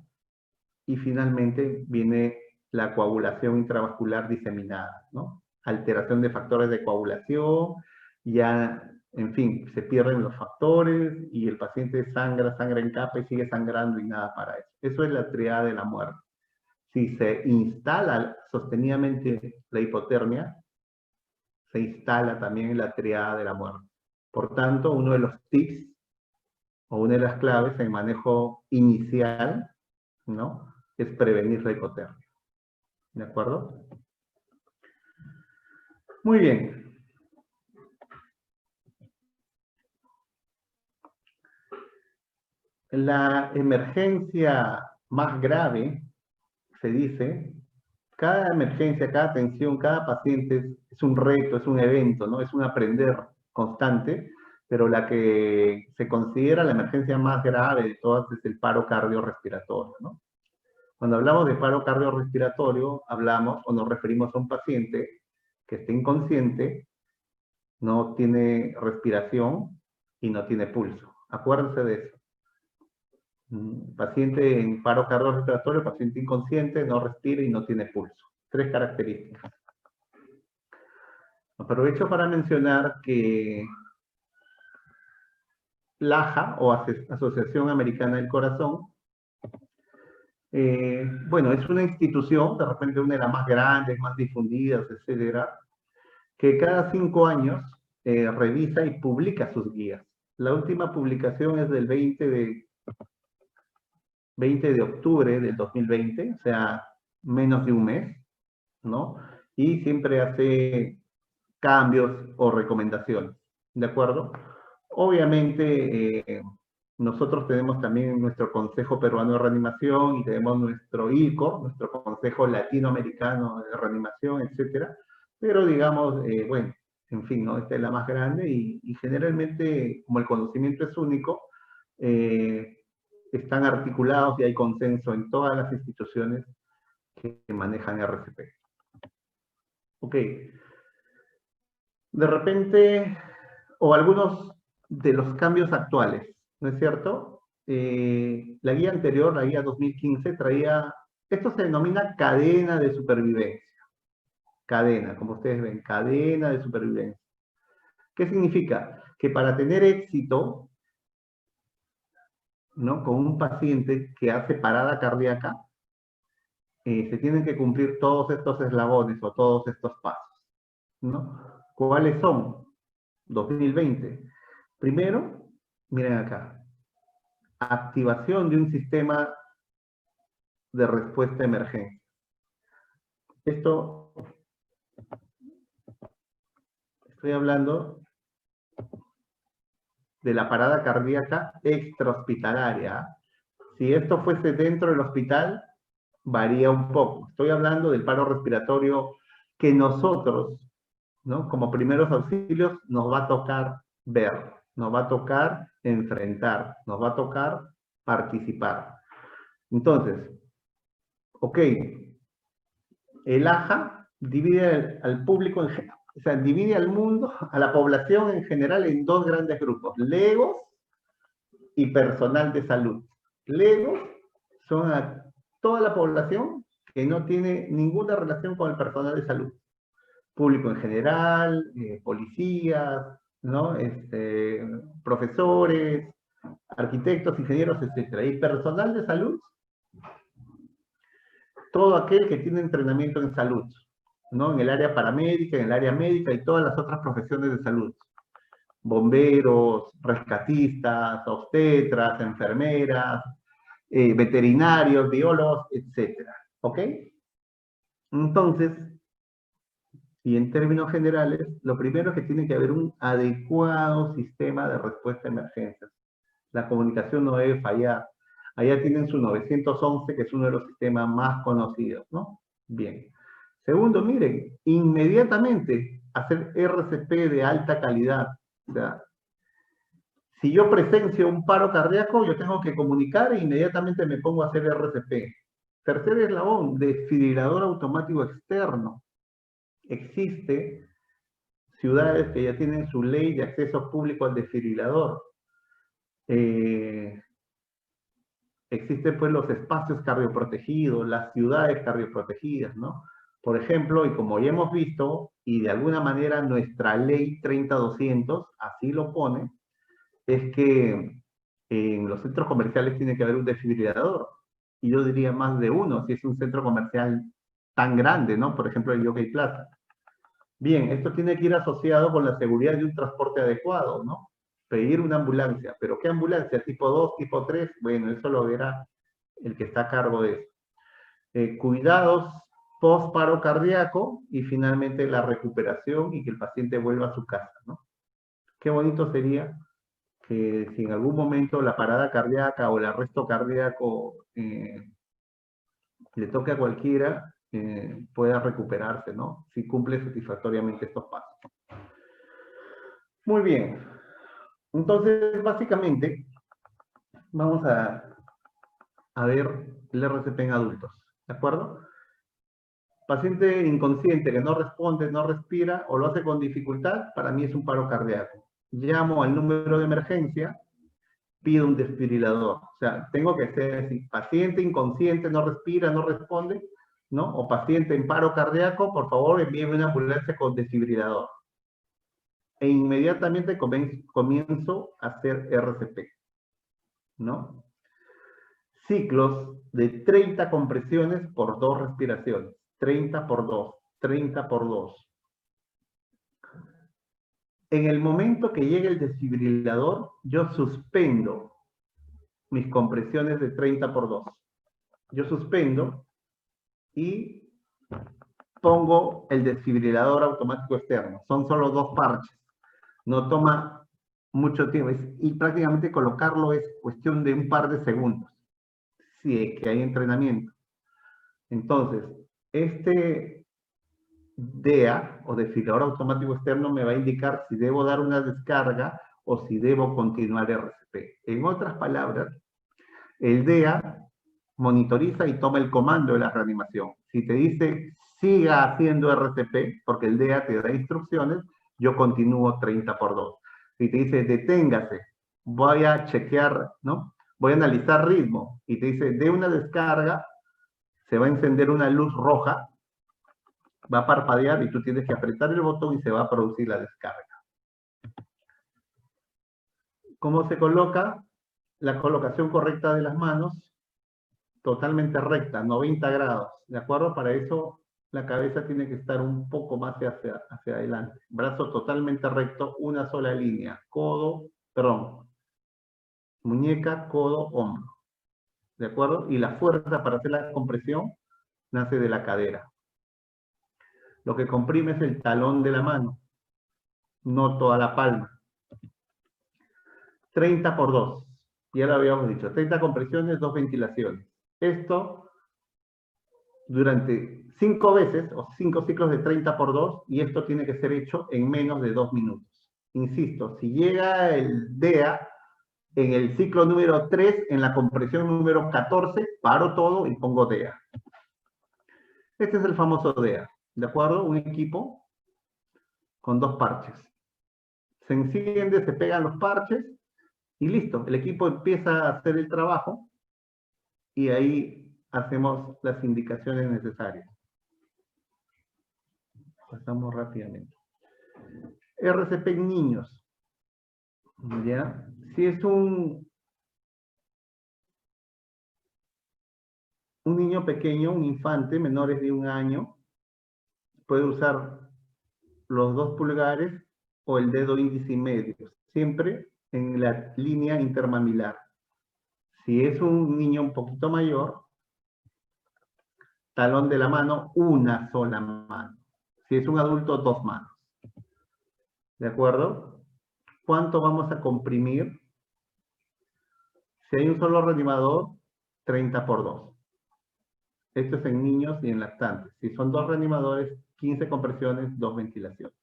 B: y finalmente viene la coagulación intravascular diseminada, ¿no? Alteración de factores de coagulación, ya, en fin, se pierden los factores y el paciente sangra en capa y sigue sangrando y nada para eso. Eso es la triada de la muerte. Si se instala sostenidamente la hipotermia, se instala también en la triada de la muerte. Por tanto, uno de los tips o una de las claves en manejo inicial, ¿no?, es prevenir la hipotermia. ¿De acuerdo? Muy bien. La emergencia más grave, se dice, cada emergencia, cada atención, cada paciente es un reto, es un evento, ¿no? Es un aprender constante, pero la que se considera la emergencia más grave de todas es el paro cardiorrespiratorio, ¿no? Cuando hablamos de paro cardiorrespiratorio, hablamos o nos referimos a un paciente que está inconsciente, no tiene respiración y no tiene pulso. Acuérdense de eso. Paciente en paro cardiorrespiratorio, paciente inconsciente, no respira y no tiene pulso. 3 características. Aprovecho para mencionar que la AJA, o Asociación Americana del Corazón, bueno, es una institución, de repente una de las más grandes, más difundidas, etcétera, que cada 5 años revisa y publica sus guías. La última publicación es del 20 de octubre del 2020, o sea, menos de un mes, ¿no? Y siempre hace cambios o recomendaciones, ¿de acuerdo? Obviamente, nosotros tenemos también nuestro Consejo Peruano de Reanimación y tenemos nuestro ICO, nuestro Consejo Latinoamericano de Reanimación, etcétera, pero digamos, bueno, en fin, ¿no? Esta es la más grande y generalmente, como el conocimiento es único, están articulados y hay consenso en todas las instituciones que manejan RCP. Ok. De repente, o algunos de los cambios actuales, ¿no es cierto? La guía anterior, la guía 2015, traía, esto se denomina cadena de supervivencia. Cadena, como ustedes ven, cadena de supervivencia. ¿Qué significa? Que para tener éxito, ¿no?, con un paciente que hace parada cardíaca, se tienen que cumplir todos estos eslabones o todos estos pasos, ¿no? ¿Cuáles son? 2020. Primero, miren acá, activación de un sistema de respuesta a emergencia. Esto, estoy hablando de la parada cardíaca extrahospitalaria. Si esto fuese dentro del hospital, varía un poco. Estoy hablando del paro respiratorio que nosotros, ¿no?, como primeros auxilios, nos va a tocar ver, nos va a tocar enfrentar, nos va a tocar participar. Entonces, ok, el AJA divide al público, o sea, divide al mundo, a la población en general, en 2 grandes grupos: legos y personal de salud. Legos son a toda la población que no tiene ninguna relación con el personal de salud. Público en general, policías, ¿no?, profesores, arquitectos, ingenieros, etc. Y personal de salud, todo aquel que tiene entrenamiento en salud, ¿no?, en el área paramédica, en el área médica y todas las otras profesiones de salud. Bomberos, rescatistas, obstetras, enfermeras, veterinarios, biólogos, etc. ¿Ok? Entonces, y en términos generales, lo primero es que tiene que haber un adecuado sistema de respuesta a emergencias. La comunicación no debe fallar. Allá tienen su 911, que es uno de los sistemas más conocidos, ¿no? Bien. Segundo, miren, inmediatamente hacer RCP de alta calidad. O sea, si yo presencio un paro cardíaco, yo tengo que comunicar e inmediatamente me pongo a hacer RCP. Tercer eslabón, desfibrilador automático externo. Existe ciudades que ya tienen su ley de acceso público al desfibrilador. Existen pues los espacios cardioprotegidos, las ciudades cardioprotegidas, ¿no? Por ejemplo, y como ya hemos visto, y de alguna manera nuestra ley 30200 así lo pone, es que en los centros comerciales tiene que haber un desfibrilador. Y yo diría más de uno, si es un centro comercial tan grande, ¿no? Por ejemplo, el Yokai Plaza. Bien, esto tiene que ir asociado con la seguridad de un transporte adecuado, ¿no? Pedir una ambulancia. ¿Pero qué ambulancia? ¿Tipo 2, tipo 3? Bueno, eso lo verá el que está a cargo de eso. Cuidados post paro cardíaco y finalmente la recuperación y que el paciente vuelva a su casa, ¿no? Qué bonito sería que si en algún momento la parada cardíaca o el arresto cardíaco le toque a cualquiera, pueda recuperarse, ¿no? Si cumple satisfactoriamente estos pasos. Muy bien. Entonces, básicamente, vamos a ver el RCP en adultos, ¿de acuerdo? Paciente inconsciente que no responde, no respira o lo hace con dificultad, para mí es un paro cardíaco. Llamo al número de emergencia, pido un desfibrilador. O sea, tengo que ser así, paciente inconsciente, no respira, no responde, ¿no? O paciente en paro cardíaco, por favor, envíeme una ambulancia con desfibrilador. E inmediatamente comienzo a hacer RCP, ¿no? Ciclos de 30 compresiones por 2 respiraciones. 30 por 2, 30 por 2. En el momento que llegue el desfibrilador, yo suspendo mis compresiones de 30 por 2. Yo suspendo y pongo el desfibrilador automático externo. Son solo 2 parches. No toma mucho tiempo. Y prácticamente colocarlo es cuestión de un par de segundos. Si es que hay entrenamiento. Entonces, este DEA o desfibrilador automático externo me va a indicar si debo dar una descarga o si debo continuar RCP. En otras palabras, el DEA monitoriza y toma el comando de la reanimación. Si te dice siga haciendo RCP, porque el DEA te da instrucciones, yo continúo 30 por 2. Si te dice deténgase, voy a chequear, ¿no? Voy a analizar ritmo y te dice de una descarga, se va a encender una luz roja, va a parpadear y tú tienes que apretar el botón y se va a producir la descarga. ¿Cómo se coloca? La colocación correcta de las manos, totalmente recta, 90 grados, ¿de acuerdo? Para eso la cabeza tiene que estar un poco más hacia adelante. Brazo totalmente recto, una sola línea. Muñeca, codo, hombro. ¿De acuerdo? Y la fuerza para hacer la compresión nace de la cadera. Lo que comprime es el talón de la mano, no toda la palma. 30 por 2. Ya lo habíamos dicho. 30 compresiones, 2 ventilaciones. Esto durante 5 veces o 5 ciclos de 30 por 2 y esto tiene que ser hecho en menos de 2 minutos. Insisto, si llega el DEA en el ciclo número 3, en la compresión número 14, paro todo y pongo DEA. Este es el famoso DEA, ¿de acuerdo? Un equipo con 2 parches. Se enciende, se pegan los parches y listo. El equipo empieza a hacer el trabajo y ahí hacemos las indicaciones necesarias. Pasamos rápidamente. RCP en niños. ¿Ya? Si es un niño pequeño, un infante, menores de 1 año, puede usar los 2 pulgares o el dedo índice y medio, siempre en la línea intermamilar. Si es un niño un poquito mayor, talón de la mano, una sola mano. Si es un adulto, 2 manos. ¿De acuerdo? ¿Cuánto vamos a comprimir? Si hay un solo reanimador, 30 por 2. Esto es en niños y en lactantes. Si son 2 reanimadores, 15 compresiones, 2 ventilaciones.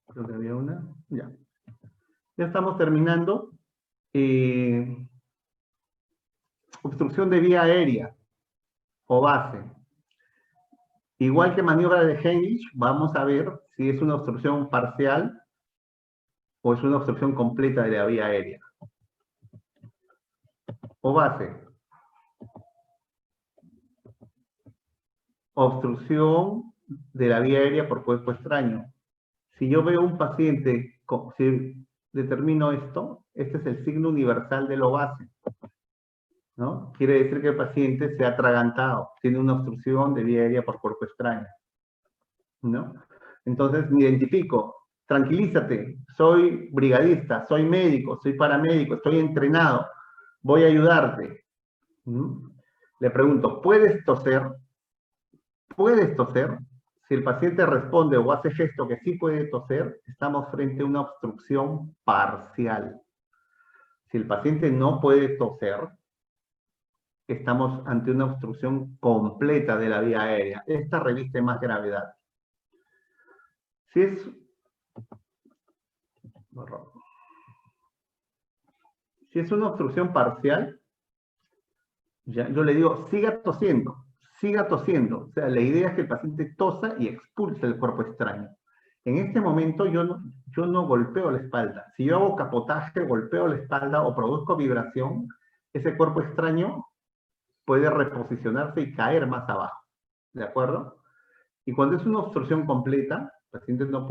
B: Creo que había una. Ya. Ya estamos terminando. Obstrucción de vía aérea o base. Igual que maniobra de Heinrich, vamos a ver si es una obstrucción parcial o es una obstrucción completa de la vía aérea. O base. Obstrucción de la vía aérea por cuerpo extraño. Si yo veo un paciente, determino esto? Este es el signo universal de lo base, ¿no? Quiere decir que el paciente se ha atragantado, tiene una obstrucción de vía aérea por cuerpo extraño, ¿no? Entonces me identifico, tranquilízate, soy brigadista, soy médico, soy paramédico, estoy entrenado, voy a ayudarte. ¿Mm? Le pregunto, ¿puedes toser? ¿Puedes toser? Si el paciente responde o hace gesto que sí puede toser, estamos frente a una obstrucción parcial. Si el paciente no puede toser, estamos ante una obstrucción completa de la vía aérea. Esta reviste más gravedad. Si es una obstrucción parcial, ya, yo le digo, siga tosiendo, siga tosiendo. O sea, la idea es que el paciente tosa y expulse el cuerpo extraño. En este momento yo no golpeo la espalda. Si yo hago capotaje, golpeo la espalda o produzco vibración, ese cuerpo extraño puede reposicionarse y caer más abajo. ¿De acuerdo? Y cuando es una obstrucción completa, el paciente no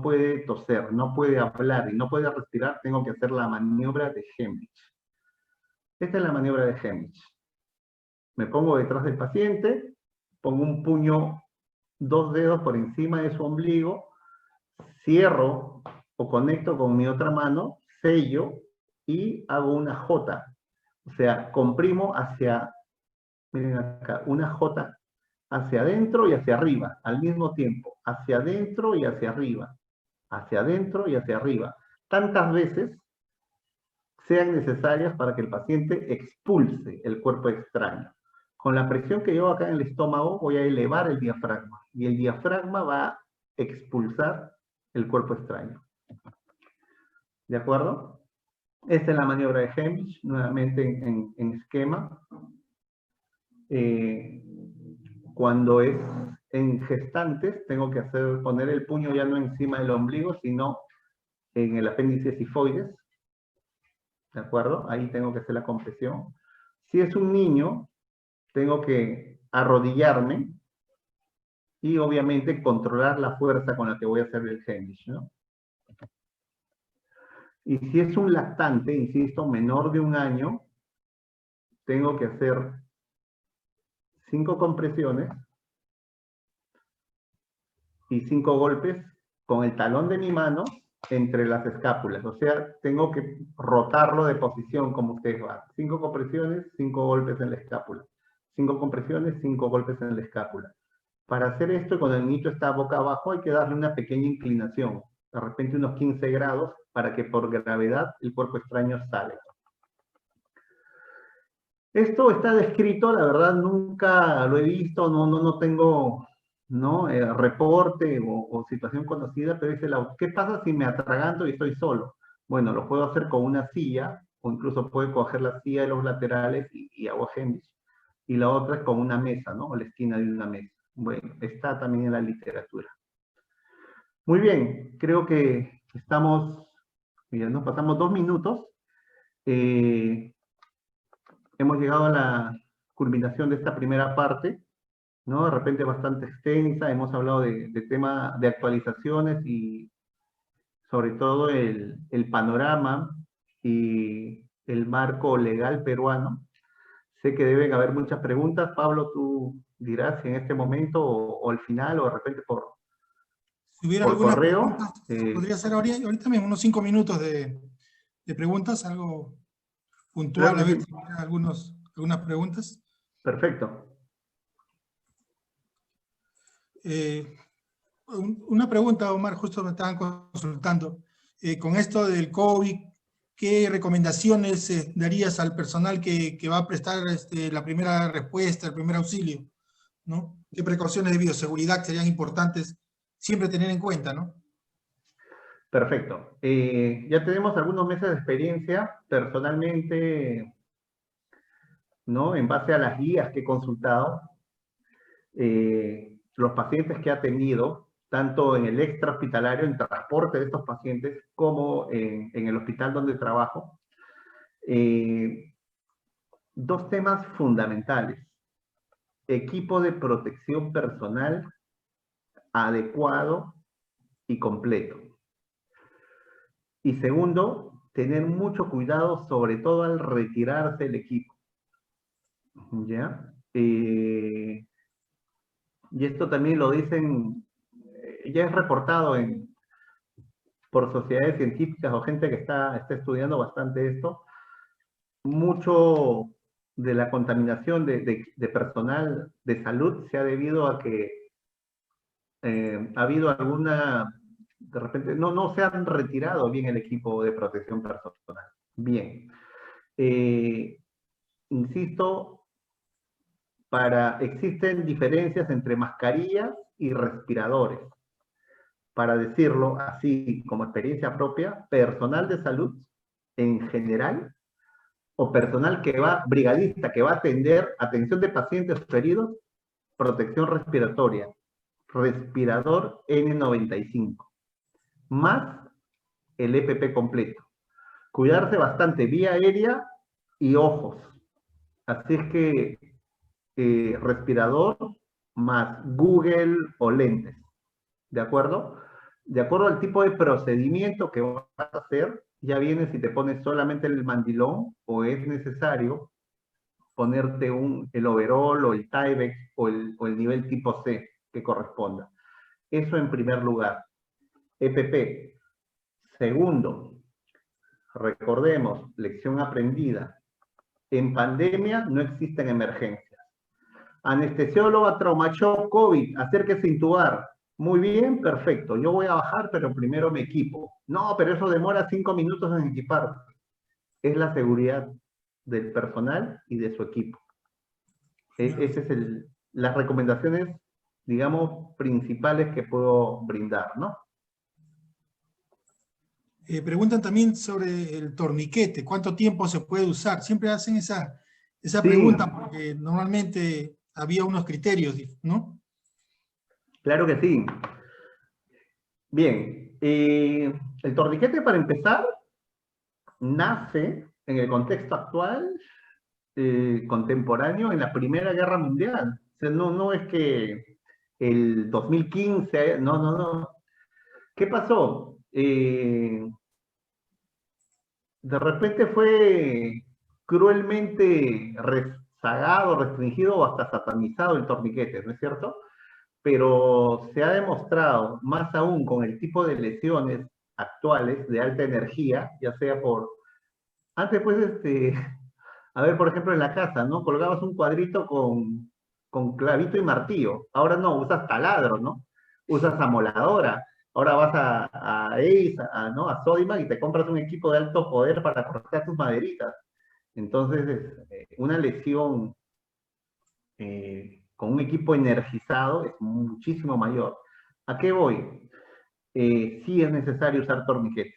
B: puede toser, no puede hablar y no puede respirar, tengo que hacer la maniobra de Hemlich. Esta es la maniobra de Hemlich. Me pongo detrás del paciente, pongo un puño, 2 dedos por encima de su ombligo, cierro o conecto con mi otra mano, sello y hago una J. O sea, comprimo hacia, miren acá, una J hacia adentro y hacia arriba, al mismo tiempo, hacia adentro y hacia arriba, hacia adentro y hacia arriba, tantas veces sean necesarias para que el paciente expulse el cuerpo extraño. Con la presión que llevo acá en el estómago voy a elevar el diafragma y el diafragma va a expulsar el cuerpo extraño. ¿De acuerdo? Esta es la maniobra de Hemlich, nuevamente en esquema. Cuando es en gestantes, tengo que poner el puño ya no encima del ombligo, sino en el apéndice sifoides. ¿De acuerdo? Ahí tengo que hacer la compresión. Si es un niño, tengo que arrodillarme y obviamente controlar la fuerza con la que voy a hacer el Hemlich, ¿no? Y si es un lactante, insisto, menor de 1 año, tengo que hacer 5 compresiones y 5 golpes con el talón de mi mano entre las escápulas. O sea, tengo que rotarlo de posición como ustedes van. 5 compresiones, 5 golpes en la escápula. 5 compresiones, 5 golpes en la escápula. Para hacer esto, cuando el niño está boca abajo, hay que darle una pequeña inclinación, de repente unos 15 grados, para que por gravedad el cuerpo extraño salga. Esto está descrito, la verdad nunca lo he visto, no tengo reporte o situación conocida, pero dice, ¿qué pasa si me atraganto y estoy solo? Bueno, lo puedo hacer con una silla, o incluso puedo coger la silla de los laterales y hago Hemlich. Y la otra es con una mesa, ¿no? O la esquina de una mesa. Bueno, está también en la literatura. Muy bien, creo que estamos, mira, nos pasamos 2 minutos. Hemos llegado a la culminación de esta primera parte, ¿no? De repente bastante extensa, hemos hablado de tema de actualizaciones y sobre todo el panorama y el marco legal peruano. Sé que deben haber muchas preguntas. Pablo, tú dirás si en este momento o al final o de repente
A: Si hubiera
B: por
A: algunas
B: correo.
A: preguntas, podría ser ahorita mismo, unos 5 minutos de preguntas, algo puntual,
B: Claro
A: a
B: que
A: ver
B: sí.
A: si hubiera algunas preguntas.
B: Perfecto.
A: Una pregunta, Omar, justo me estaban consultando. Con esto del COVID, ¿qué recomendaciones darías al personal que va a prestar la primera respuesta, el primer auxilio, ¿no? ¿Qué precauciones de bioseguridad serían importantes siempre tener en cuenta, ¿no?
B: Perfecto. Ya tenemos algunos meses de experiencia. Personalmente, ¿no? En base a las guías que he consultado, los pacientes que ha tenido, tanto en el extrahospitalario, en transporte de estos pacientes, como en el hospital donde trabajo, 2 temas fundamentales. Equipo de protección personal adecuado y completo. Y segundo, tener mucho cuidado, sobre todo al retirarse el equipo. ¿Ya? Y esto también lo dicen, ya es reportado por sociedades científicas o gente que está estudiando bastante esto. Mucho de la contaminación de personal de salud se ha debido a que ha habido alguna, de repente, no se han retirado bien el equipo de protección personal. Bien. Insisto, existen diferencias entre mascarillas y respiradores. Para decirlo así como experiencia propia, personal de salud en general o personal que va, brigadista, que va a atender atención de pacientes heridos, protección respiratoria, respirador N95, más el EPP completo. Cuidarse bastante vía aérea y ojos. Así es que respirador más Google o lentes. ¿De acuerdo? De acuerdo al tipo de procedimiento que vas a hacer, ya viene si te pones solamente el mandilón o es necesario ponerte el overall o el Tyvek o el nivel tipo C que corresponda. Eso en primer lugar. EPP. Segundo, recordemos, lección aprendida. En pandemia no existen emergencias. Anestesióloga, traumachoc, COVID, acérquese a intubar. Muy bien, perfecto. Yo voy a bajar, pero primero me equipo. No, pero eso demora 5 minutos en equipar. Es la seguridad del personal y de su equipo. Esas es las recomendaciones, digamos, principales que puedo brindar, ¿no?
A: Preguntan también sobre el torniquete, ¿cuánto tiempo se puede usar? Siempre hacen esa
B: Sí,
A: pregunta porque normalmente había unos criterios, ¿no?
B: claro que sí. Bien, el torniquete para empezar nace en el contexto actual, contemporáneo, en la Primera Guerra Mundial. O sea, no es que el 2015, no. ¿Qué pasó? De repente fue cruelmente rezagado, restringido o hasta satanizado el torniquete, ¿no es cierto? Pero se ha demostrado, más aún con el tipo de lesiones actuales de alta energía, ya sea por... Antes, pues, a ver, por ejemplo, en la casa, ¿no? Colgabas un cuadrito con clavito y martillo. Ahora no, usas taladro, ¿no? Usas amoladora. Ahora vas a Ace, ¿no? A Sodimac y te compras un equipo de alto poder para cortar tus maderitas. Entonces, una lesión con un equipo energizado es muchísimo mayor. ¿A qué voy? Sí es necesario usar torniquete.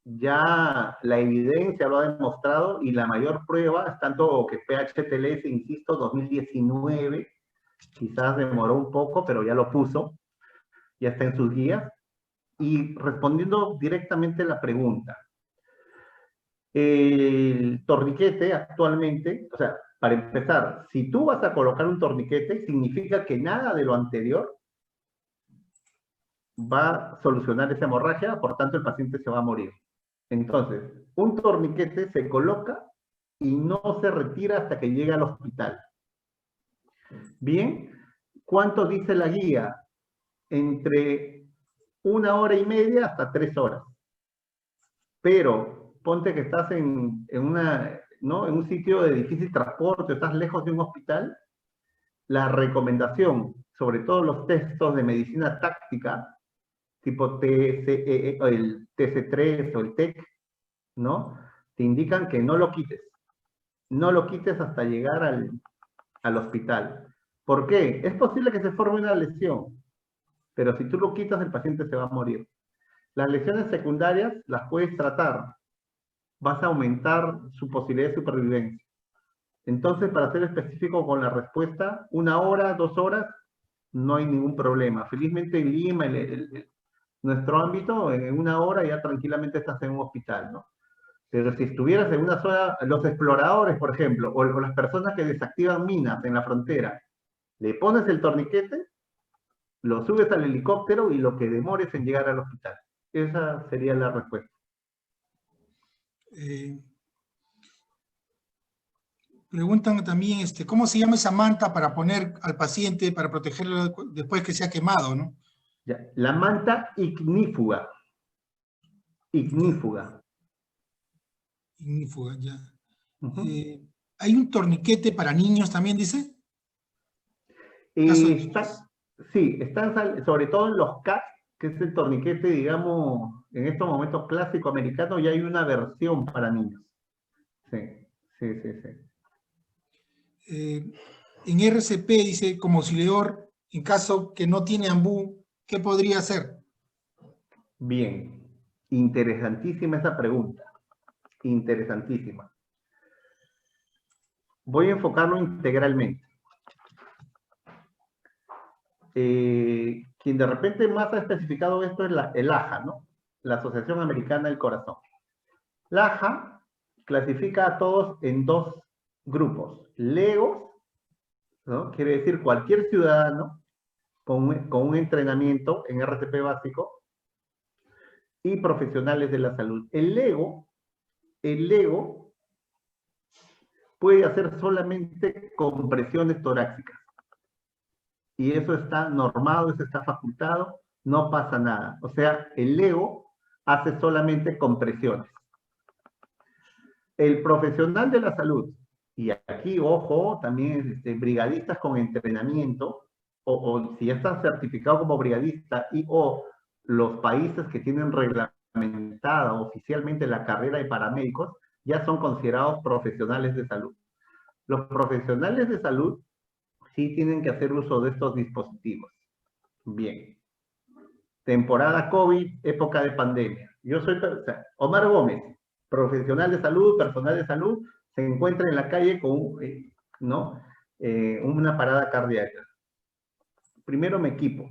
B: Ya la evidencia lo ha demostrado y la mayor prueba es tanto que PHTLS, insisto, 2019, quizás demoró un poco, pero ya lo puso, ya está en sus guías. Y respondiendo directamente a la pregunta, el torniquete actualmente, o sea, para empezar, si tú vas a colocar un torniquete, significa que nada de lo anterior va a solucionar esa hemorragia, por tanto el paciente se va a morir. Entonces, un torniquete se coloca y no se retira hasta que llega al hospital. Bien, ¿cuánto dice la guía? Entre 1 hora y media hasta 3 horas. Pero ponte que estás ¿no? en un sitio de difícil transporte, estás lejos de un hospital, la recomendación, sobre todo los textos de medicina táctica, tipo TCE, el TC3 o el TEC, ¿no? Te indican que no lo quites. No lo quites hasta llegar al hospital. ¿Por qué? Es posible que se forme una lesión, pero si tú lo quitas, el paciente se va a morir. Las lesiones secundarias las puedes tratar. Vas a aumentar su posibilidad de supervivencia. Entonces, para ser específico con la respuesta, 1 hora, 2 horas, no hay ningún problema. Felizmente en Lima, nuestro ámbito, en 1 hora ya tranquilamente estás en un hospital, ¿no? Pero si estuvieras en una zona, los exploradores, por ejemplo, o las personas que desactivan minas en la frontera, le pones el torniquete, lo subes al helicóptero y lo que demores en llegar al hospital. Esa sería la respuesta.
A: Preguntan también, ¿cómo se llama esa manta para poner al paciente para protegerlo después que se ha quemado, ¿no?
B: Ya, la manta ignífuga. Ignífuga.
A: Ignífuga, ya.
B: Uh-huh.
A: ¿Hay un torniquete para niños también, dice? Caso de niños.
B: Sí, están sobre todo en los CAT, que es el torniquete, digamos, en estos momentos clásico americano, y hay una versión para niños. Sí.
A: En RCP dice, como auxiliador, en caso que no tiene ambú, ¿qué podría hacer?
B: Bien, interesantísima esa pregunta. Interesantísima. Voy a enfocarlo integralmente. Quien de repente más ha especificado esto es el AJA, ¿no? La Asociación Americana del Corazón. La AJA clasifica a todos en dos grupos. Legos, ¿no? Quiere decir cualquier ciudadano con un entrenamiento en RCP básico, y profesionales de la salud. El lego puede hacer solamente compresiones torácicas. Y eso está normado, eso está facultado, no pasa nada. O sea, el lego hace solamente compresiones. El profesional de la salud, y aquí, ojo, también brigadistas con entrenamiento, o si ya están certificados como brigadista, o los países que tienen reglamentada oficialmente la carrera de paramédicos, ya son considerados profesionales de salud. Los profesionales de salud sí tienen que hacer uso de estos dispositivos. Bien. Temporada COVID, época de pandemia. Yo soy Omar Gómez, profesional de salud, personal de salud, se encuentra en la calle con una parada cardíaca. Primero me equipo.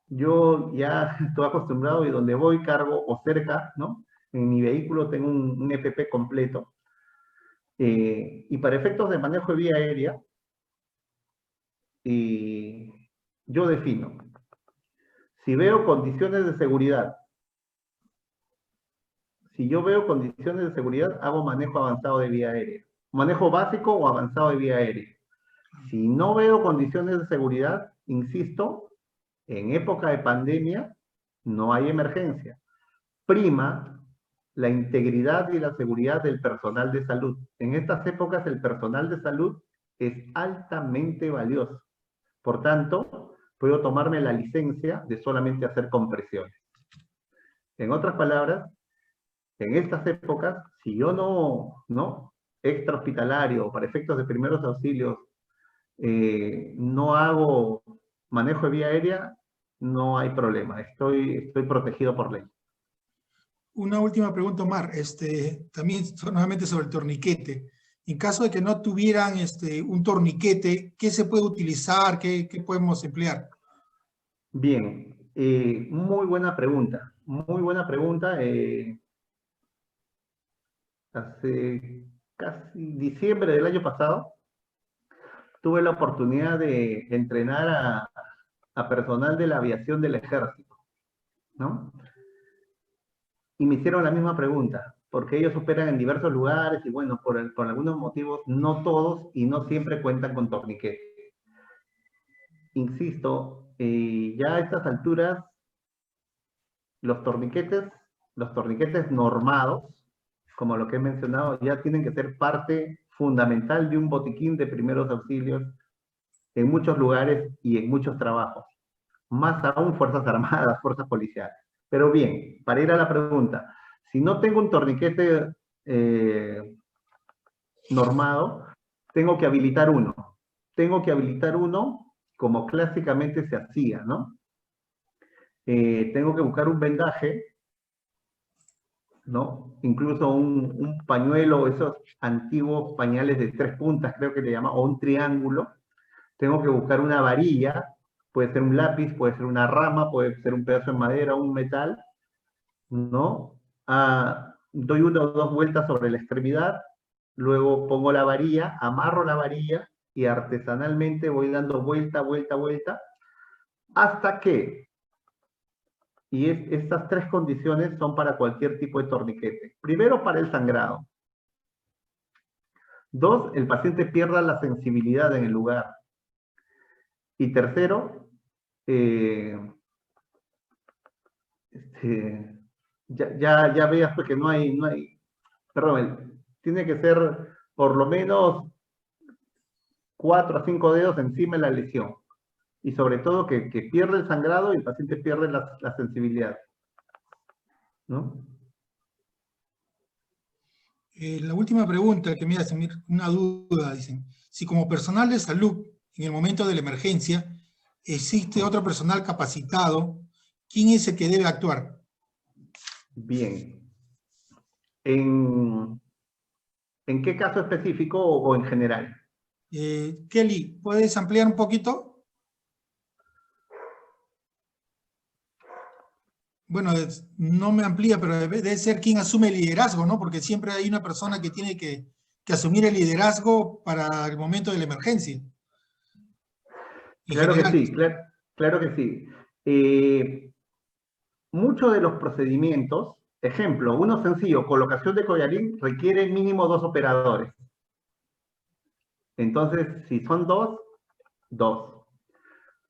B: Yo ya estoy acostumbrado y donde voy cargo o cerca, ¿no? En mi vehículo tengo un EPP completo. Y para efectos de manejo de vía aérea, yo defino. Si veo condiciones de seguridad, si yo veo condiciones de seguridad, hago manejo avanzado de vía aérea. Manejo básico o avanzado de vía aérea. Si no veo condiciones de seguridad, insisto, en época de pandemia no hay emergencia. Prima la integridad y la seguridad del personal de salud. En estas épocas el personal de salud es altamente valioso. Por tanto, puedo tomarme la licencia de solamente hacer compresiones. En otras palabras, en estas épocas, si yo no extrahospitalario, para efectos de primeros auxilios, no hago manejo de vía aérea, no hay problema. Estoy protegido por ley.
A: Una última pregunta, Omar. También nuevamente sobre el torniquete. En caso de que no tuvieran un torniquete, ¿qué se puede utilizar? ¿Qué podemos emplear?
B: Bien, muy buena pregunta. Muy buena pregunta. Hace casi diciembre del año pasado, tuve la oportunidad de entrenar a personal de la aviación del ejército, ¿no? Y me hicieron la misma pregunta, porque ellos operan en diversos lugares y bueno, por algunos motivos, no todos y no siempre cuentan con torniquete. Insisto, ya a estas alturas, los torniquetes normados, como lo que he mencionado, ya tienen que ser parte fundamental de un botiquín de primeros auxilios en muchos lugares y en muchos trabajos. Más aún Fuerzas Armadas, Fuerzas Policiales. Pero bien, para ir a la pregunta, si no tengo un torniquete normado, tengo que habilitar uno. Tengo que habilitar uno como clásicamente se hacía, ¿no? Tengo que buscar un vendaje, ¿no? Incluso un pañuelo, esos antiguos pañales de 3 puntas, creo que le llama, o un triángulo. Tengo que buscar una varilla, puede ser un lápiz, puede ser una rama, puede ser un pedazo de madera, un metal, ¿no? Doy 1 o 2 vueltas sobre la extremidad, luego pongo la varilla, amarro la varilla y artesanalmente voy dando vuelta, vuelta, vuelta, hasta que, Y estas tres condiciones son para cualquier tipo de torniquete. Primero, para el sangrado. Dos, el paciente pierda la sensibilidad en el lugar. Y tercero, ya veas pues que no hay, perdón, tiene que ser por lo menos 4 a 5 dedos encima de la lesión. Y sobre todo que pierde el sangrado y el paciente pierde la sensibilidad, ¿no?
A: La última pregunta que me hace una duda, dicen, si como personal de salud en el momento de la emergencia existe otro personal capacitado, ¿quién es el que debe actuar?
B: Bien. ¿En qué caso específico o en general?
A: Kelly, ¿puedes ampliar un poquito? Bueno, no me amplía, pero debe ser quien asume el liderazgo, ¿no? Porque siempre hay una persona que tiene que asumir el liderazgo para el momento de la emergencia. En
B: Claro que
A: general.
B: sí, claro que sí. Muchos de los procedimientos, ejemplo, uno sencillo, colocación de collarín, requiere mínimo 2 operadores. Entonces, si son 2, 2.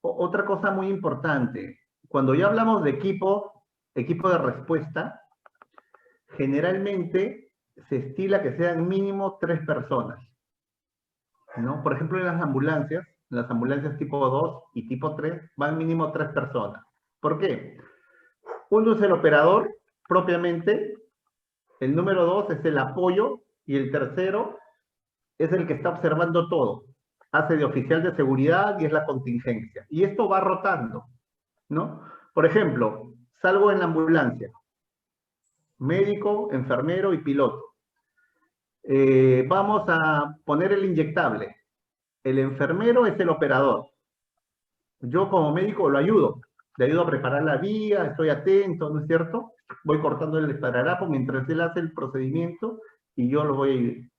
B: Otra cosa muy importante, cuando ya hablamos de equipo de respuesta, generalmente se estila que sean mínimo 3 personas, ¿no? Por ejemplo, en las ambulancias tipo 2 y tipo 3, van mínimo 3 personas. ¿Por qué? Uno es el operador propiamente, el número 2 es el apoyo y el tercero es el que está observando todo. Hace de oficial de seguridad y es la contingencia. Y esto va rotando, ¿no? Por ejemplo, salgo en la ambulancia, médico, enfermero y piloto. Vamos a poner el inyectable. El enfermero es el operador. Yo como médico lo ayudo. Le ayudo a preparar la vía, estoy atento, ¿no es cierto? Voy cortando el esparadrapo mientras él hace el procedimiento y yo lo voy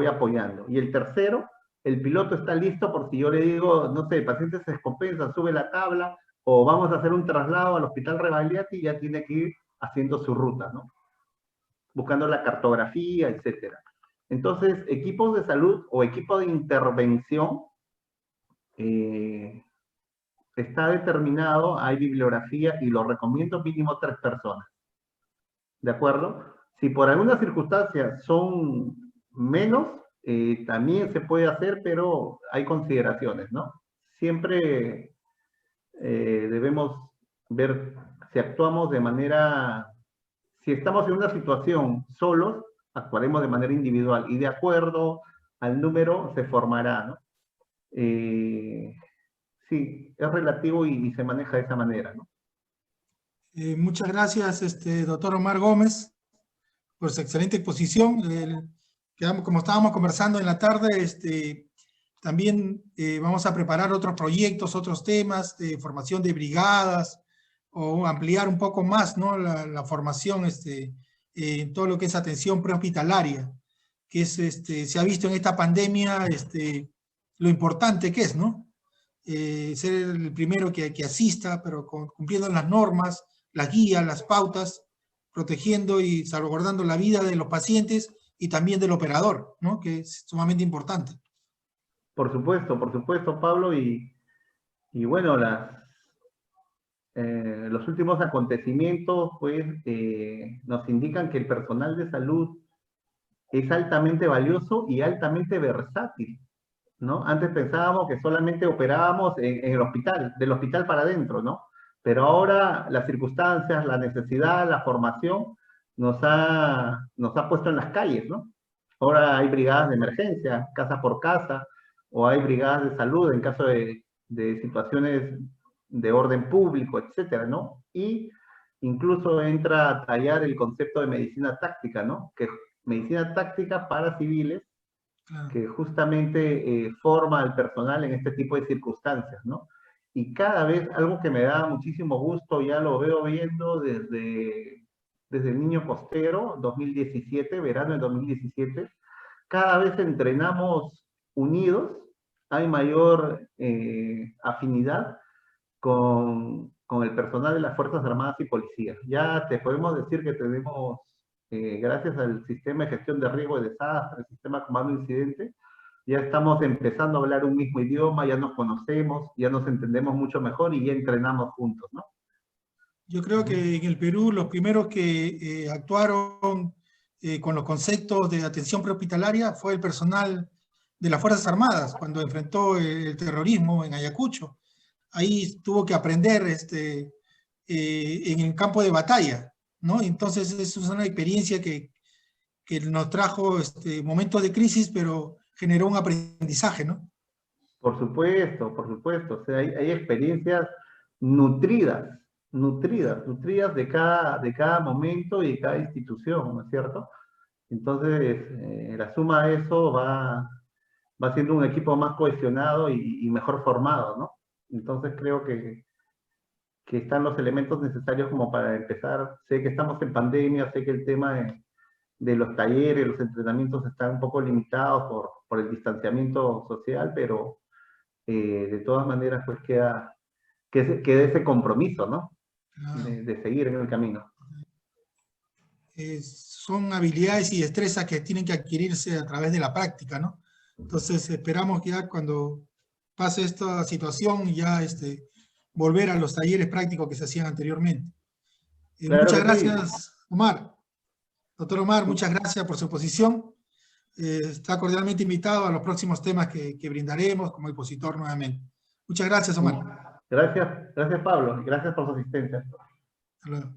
B: apoyando. Y el tercero, el piloto está listo por si yo le digo, no sé, el paciente se descompensa, sube la tabla, o vamos a hacer un traslado al hospital Rebagliati y ya tiene que ir haciendo su ruta, ¿no? Buscando la cartografía, etcétera. Entonces, equipos de salud o equipo de intervención está determinado, hay bibliografía y lo recomiendo mínimo 3 personas. ¿De acuerdo? Si por alguna circunstancia son menos, también se puede hacer, pero hay consideraciones, ¿no? Siempre debemos ver si actuamos de manera, si estamos en una situación solos, actuaremos de manera individual y de acuerdo al número se formará, ¿no? Sí, es relativo y se maneja de esa manera, ¿no?
A: Muchas gracias, doctor Omar Gómez, por su excelente exposición. Como estábamos conversando en la tarde, también vamos a preparar otros proyectos, otros temas de formación de brigadas o ampliar un poco más, ¿no? la formación en todo lo que es atención prehospitalaria, que es, se ha visto en esta pandemia lo importante que es, ¿no? Ser el primero que asista, pero cumpliendo las normas, las guías, las pautas, protegiendo y salvaguardando la vida de los pacientes y también del operador, ¿no? Que es sumamente importante.
B: Por supuesto, Pablo, y bueno, los últimos acontecimientos, pues, nos indican que el personal de salud es altamente valioso y altamente versátil, ¿no? Antes pensábamos que solamente operábamos en el hospital, del hospital para adentro, ¿no? Pero ahora las circunstancias, la necesidad, la formación nos ha puesto en las calles, ¿no? Ahora hay brigadas de emergencia, casa por casa, o hay brigadas de salud en caso de situaciones de orden público, etcétera, ¿no? Y incluso entra a tallar el concepto de medicina táctica, ¿no? Que medicina táctica para civiles que justamente forma al personal en este tipo de circunstancias, ¿no? Y cada vez, algo que me da muchísimo gusto, ya lo veo viendo desde el niño costero, 2017, verano de 2017, cada vez entrenamos unidos, hay mayor afinidad con con el personal de las Fuerzas Armadas y Policías. Ya te podemos decir que tenemos, gracias al sistema de gestión de riesgo y desastre, el sistema comando incidente, ya estamos empezando a hablar un mismo idioma, ya nos conocemos, ya nos entendemos mucho mejor y ya entrenamos juntos, ¿no?
A: Yo creo que en el Perú los primeros que actuaron con los conceptos de atención prehospitalaria fue el personal de las Fuerzas Armadas cuando enfrentó el terrorismo en Ayacucho. Ahí tuvo que aprender en el campo de batalla, ¿no? Entonces es una experiencia que nos trajo momentos de crisis, pero generó un aprendizaje, ¿no?
B: Por supuesto, por supuesto. O sea, hay experiencias nutridas, nutridas de cada momento y de cada institución, ¿no es cierto? Entonces, la suma de eso va siendo un equipo más cohesionado y mejor formado, ¿no? Entonces creo que están los elementos necesarios como para empezar. Sé que estamos en pandemia, sé que el tema de los talleres, los entrenamientos están un poco limitados por el distanciamiento social, pero de todas maneras pues queda ese compromiso, ¿no?
A: Claro.
B: De seguir en el camino.
A: Son habilidades y destrezas que tienen que adquirirse a través de la práctica, ¿no? Entonces esperamos que ya cuando pase esta situación ya volver a los talleres prácticos que se hacían anteriormente.
B: Claro
A: Muchas
B: que
A: gracias,
B: sí.
A: Omar. Doctor Omar, muchas gracias por su exposición. Está cordialmente invitado a los próximos temas que brindaremos como expositor nuevamente. Muchas gracias, Omar.
B: Gracias Pablo, y gracias por su asistencia.
A: Hasta luego.